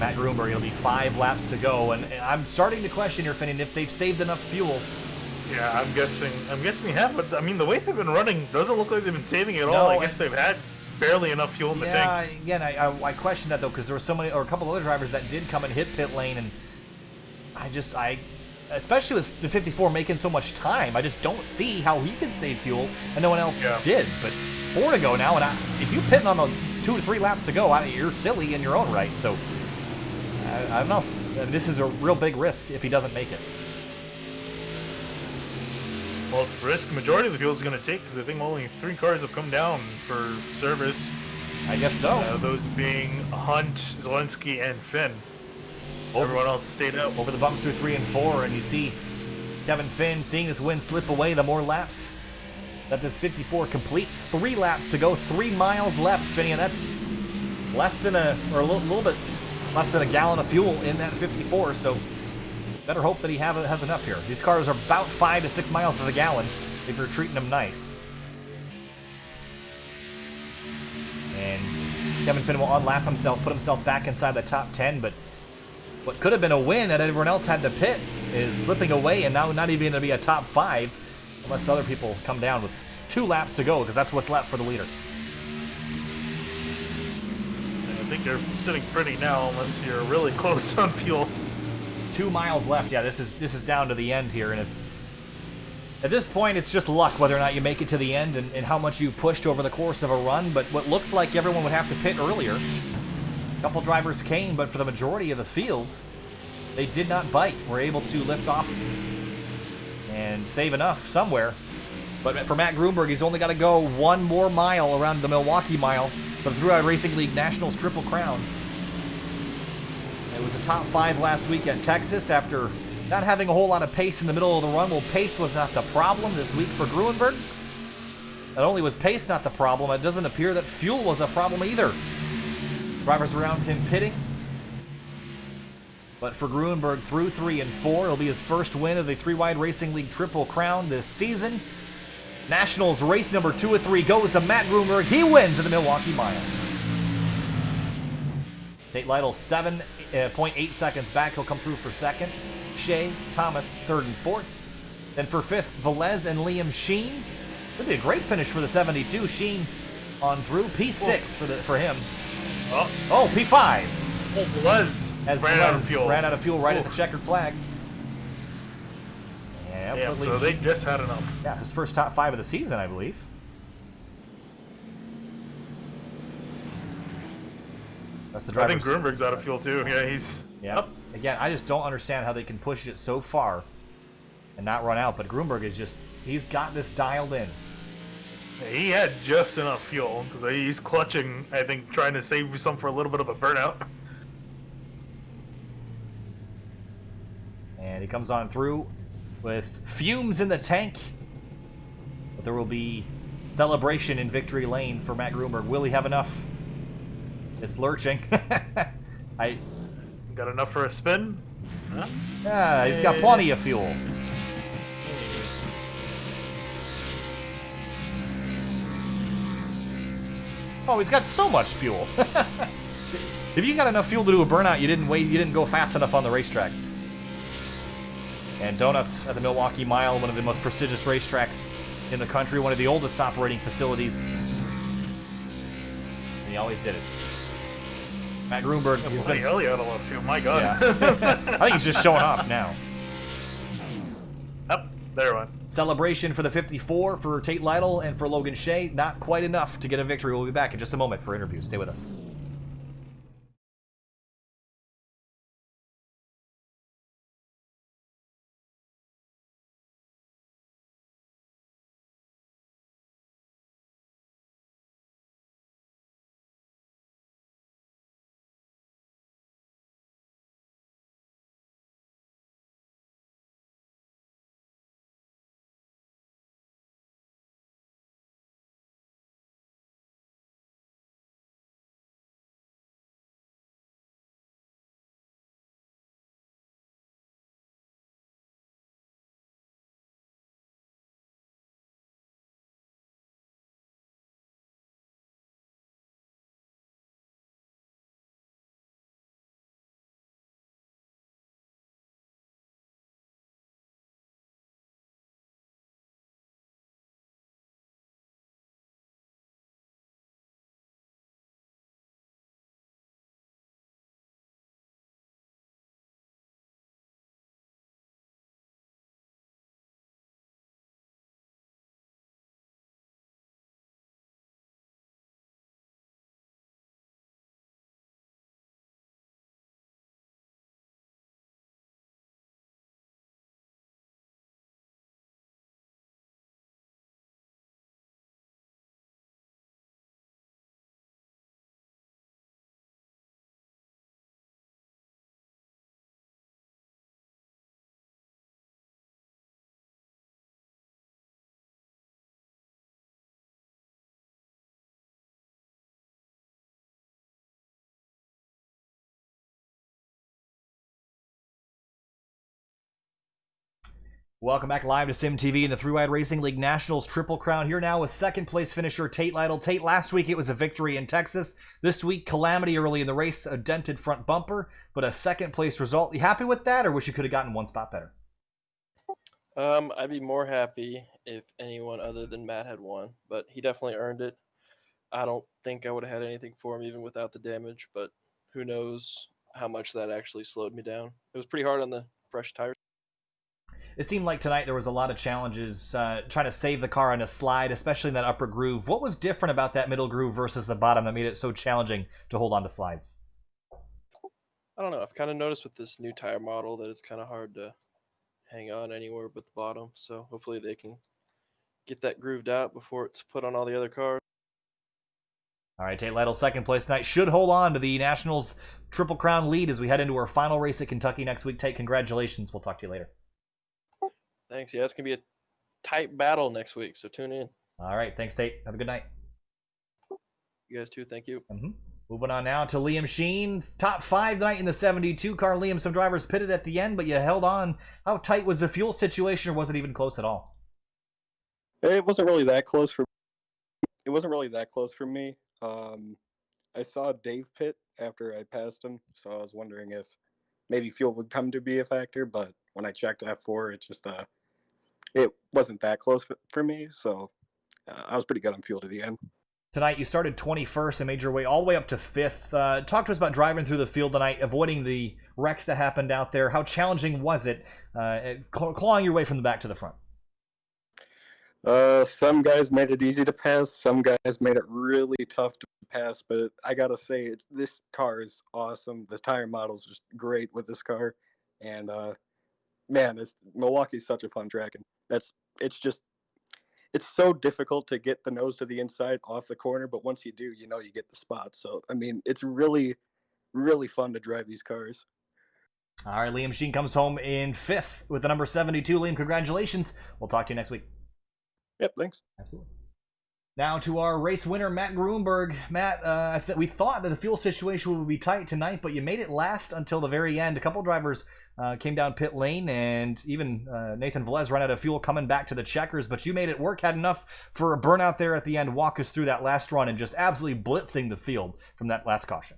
Matt Grunberg, it'll be 5 laps to go, and I'm starting to question here, Finian, if they've saved enough fuel. Yeah, I'm guessing they have, but I mean, the way they've been running doesn't look like they've been saving at all. I guess they've had barely enough fuel in the tank. Yeah, again, I question that though, because there were so many, or a couple other drivers that did come and hit pit lane, and especially with the 54 making so much time, I just don't see how he could save fuel and no one else did. But 4 to go now, and if you pit on the 2 to 3 laps to go, you're silly in your own right. So I don't know. This is a real big risk if he doesn't make it. Well, it's a risk the majority of the field is going to take, because I think only 3 cars have come down for service. I guess so. Those being Hunt, Zelensky, and Finn. Everyone else stayed out. Over the bumps through 3 and 4, and you see Kevin Finn seeing his win slip away the more laps that this 54 completes. 3 laps to go, 3 miles left, Finian. That's less than a little bit less than a gallon of fuel in that 54, so better hope that he has enough here. These cars are about 5 to 6 miles to the gallon if you're treating them nice. And Kevin Finn will unlap himself, put himself back inside the top 10, but what could have been a win that everyone else had to pit is slipping away, and now not even going to be a top 5 unless other people come down with 2 laps to go, because that's what's left for the leader. I think you're sitting pretty now, unless you're really close on fuel. 2 miles left. Yeah, this is down to the end here, and at this point it's just luck whether or not you make it to the end and how much you pushed over the course of a run. But what looked like everyone would have to pit earlier, a couple drivers came, but for the majority of the field they did not bite. Were able to lift off and save enough somewhere. But for Matt Grunberg, he's only got to go 1 more mile around the Milwaukee Mile for the 3WideRacing League Nationals Triple Crown. It was a top 5 last week at Texas after not having a whole lot of pace in the middle of the run. Well, pace was not the problem this week for Grunberg. Not only was pace not the problem, it doesn't appear that fuel was a problem either. Drivers around him pitting. But for Grunberg, through 3 and 4, it'll be his first win of the 3WideRacing League Triple Crown this season. Nationals race number 2 of 3 goes to Matt Grunberg. He wins at the Milwaukee Mile. Nate Lytle 7.8 seconds back. He'll come through for 2nd. Shea, Thomas 3rd and 4th. Then for 5th, Velez and Liam Sheen. Could be a great finish for the 72. Sheen on through. P6 for him. Oh, P5. Oh, Velez ran out of fuel right at the checkered flag. Yeah, so they just had enough. Yeah, his first top 5 of the season, I believe. That's the driver. I think Grunberg's out of fuel too. Yeah, he's. Yep. Again, I just don't understand how they can push it so far and not run out. But Grunberg is he's got this dialed in. He had just enough fuel because he's clutching, I think, trying to save some for a little bit of a burnout. And he comes on through with fumes in the tank. But there will be celebration in victory lane for Matt Grunberg. Will he have enough? It's lurching. Got enough for a spin? Huh? Yeah, he's got plenty of fuel. Oh, he's got so much fuel. If you got enough fuel to do a burnout, you didn't go fast enough on the racetrack. And donuts at the Milwaukee Mile, one of the most prestigious racetracks in the country, one of the oldest operating facilities. And he always did it. Matt Grunberg, he's been... Hell, he had a lot of fuel, my God. Yeah. I think he's just showing off now. There one. Celebration for the 54 for Tate Lytle and for Logan Shea. Not quite enough to get a victory. We'll be back in just a moment for interviews. Stay with us. Welcome back live to SimTV in the 3WideRacing League Nationals Triple Crown. Here now with second place finisher Tate Lytle. Tate, last week it was a victory in Texas. This week, calamity early in the race, a dented front bumper, but a second place result. You happy with that, or wish you could have gotten one spot better? I'd be more happy if anyone other than Matt had won, but he definitely earned it. I don't think I would have had anything for him even without the damage, but who knows how much that actually slowed me down. It was pretty hard on the fresh tires. It seemed like tonight there was a lot of challenges trying to save the car on a slide, especially in that upper groove. What was different about that middle groove versus the bottom that made it so challenging to hold on to slides? I don't know. I've kind of noticed with this new tire model that it's kind of hard to hang on anywhere but the bottom. So hopefully they can get that grooved out before it's put on all the other cars. All right, Tate Lytle, second place tonight, should hold on to the Nationals Triple Crown lead as we head into our final race at Kentucky next week. Tate, congratulations. We'll talk to you later. Thanks. Yeah, it's going to be a tight battle next week, so tune in. All right, thanks, Tate. Have a good night. You guys too. Thank you. Moving on now to Liam Sheen. Top 5 tonight in the 72 car. Liam, some drivers pitted at the end, but you held on. How tight was the fuel situation, or was it even close at all? It wasn't really that close for me. I saw Dave pit after I passed him, so I was wondering if maybe fuel would come to be a factor, but when I checked F4, it wasn't that close for me, so I was pretty good on fuel to the end. Tonight, you started 21st and made your way all the way up to 5th. Talk to us about driving through the field tonight, avoiding the wrecks that happened out there. How challenging was it clawing your way from the back to the front? Some guys made it easy to pass. Some guys made it really tough to pass. But I gotta say, this car is awesome. The tire model is just great with this car, and man, Milwaukee's such a fun track, and it's so difficult to get the nose to the inside off the corner. But once you do, you get the spot. So I mean, it's really, really fun to drive these cars. All right, Liam Sheen comes home in 5th with the number 72. Liam, congratulations. We'll talk to you next week. Yep, thanks. Absolutely. Now to our race winner, Matt Grunberg. Matt, we thought that the fuel situation would be tight tonight, but you made it last until the very end. A couple drivers came down pit lane, and even Nathan Velez ran out of fuel coming back to the checkers, but you made it work, had enough for a burnout there at the end. Walk us through that last run and just absolutely blitzing the field from that last caution.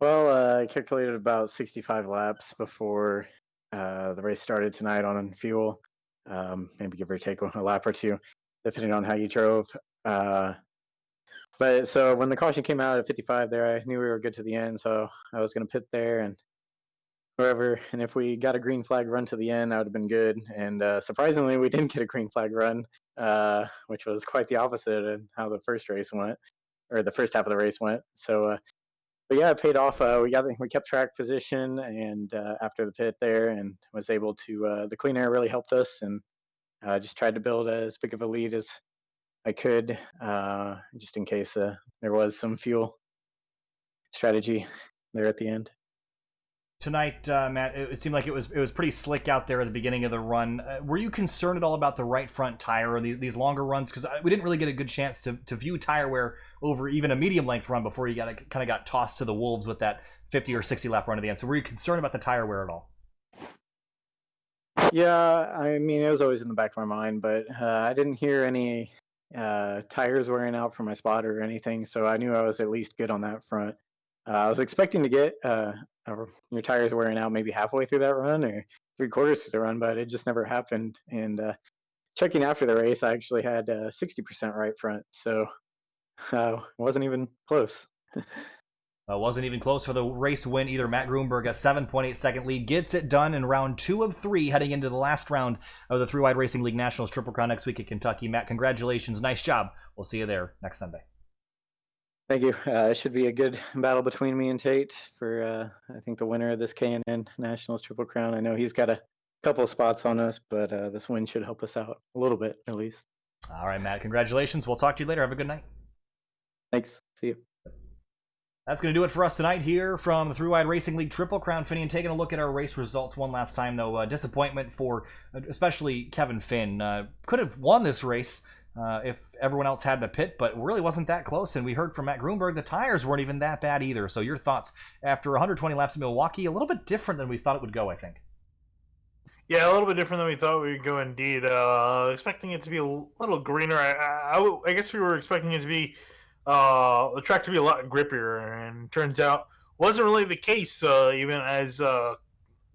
Well, I calculated about 65 laps before the race started tonight on fuel. Maybe give or take a lap or two, depending on how you drove. But so when the caution came out at 55 there, I knew we were good to the end, so I was going to pit there. And However, and if we got a green flag run to the end, that would have been good. And surprisingly, we didn't get a green flag run, which was quite the opposite of how the first race went, or the first half of the race went. So, but yeah, it paid off. We kept track position, and after the pit there, and was able to. The clean air really helped us, and just tried to build as big of a lead as I could, just in case there was some fuel strategy there at the end. Tonight, Matt, it seemed like it was pretty slick out there at the beginning of the run. Were you concerned at all about the right front tire or these longer runs? Because we didn't really get a good chance to view tire wear over even a medium length run before you kind of got tossed to the wolves with that 50 or 60 lap run at the end. So were you concerned about the tire wear at all? Yeah, I mean, it was always in the back of my mind, but I didn't hear any tires wearing out from my spotter or anything, so I knew I was at least good on that front. I was expecting to get your tires wearing out maybe halfway through that run or 3/4 through the run, but it just never happened. And checking after the race, I actually had 60% right front, so it wasn't even close. Wasn't even close for the race win either. Matt Grunberg, a 7.8 second lead, gets it done in round 2 of 3, heading into the last round of the 3WideRacing League Nationals Triple Crown next week at Kentucky. Matt, congratulations. Nice job. We'll see you there next Sunday. Thank you. It should be a good battle between me and Tate for, I think, the winner of this K&N Nationals Triple Crown. I know he's got a couple of spots on us, but this win should help us out a little bit, at least. All right, Matt, congratulations. We'll talk to you later. Have a good night. Thanks. See you. That's going to do it for us tonight here from the 3WideRacing League Triple Crown. Finney, and taking a look at our race results one last time, though. Disappointment for especially Kevin Finn. Could have won this race if everyone else had to pit, but really wasn't that close. And we heard from Matt Grunberg the tires weren't even that bad either. So your thoughts after 120 laps at Milwaukee, a little bit different than we thought it would go, I think. Yeah, a little bit different than we thought we would go indeed. Expecting it to be a little greener. I guess we were expecting it to be the track to be a lot grippier, and turns out wasn't really the case. Even as the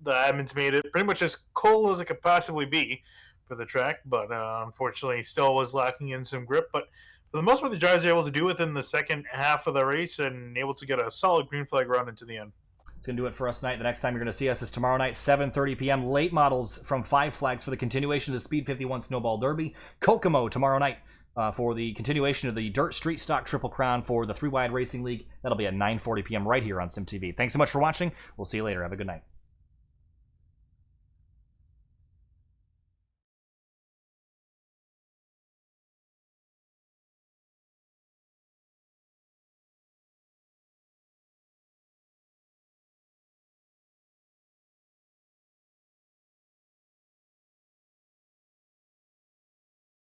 admins made it pretty much as cold as it could possibly be for the track, but unfortunately, still was lacking in some grip. But for the most part, the drivers were able to do within the second half of the race and able to get a solid green flag run into the end. It's going to do it for us tonight. The next time you're going to see us is tomorrow night, 7:30 p.m. Late models from Five Flags for the continuation of the Speed 51 Snowball Derby. Kokomo tomorrow night for the continuation of the Dirt Street Stock Triple Crown for the 3WideRacing League. That'll be at 9:40 p.m. right here on SimTV. Thanks so much for watching. We'll see you later. Have a good night.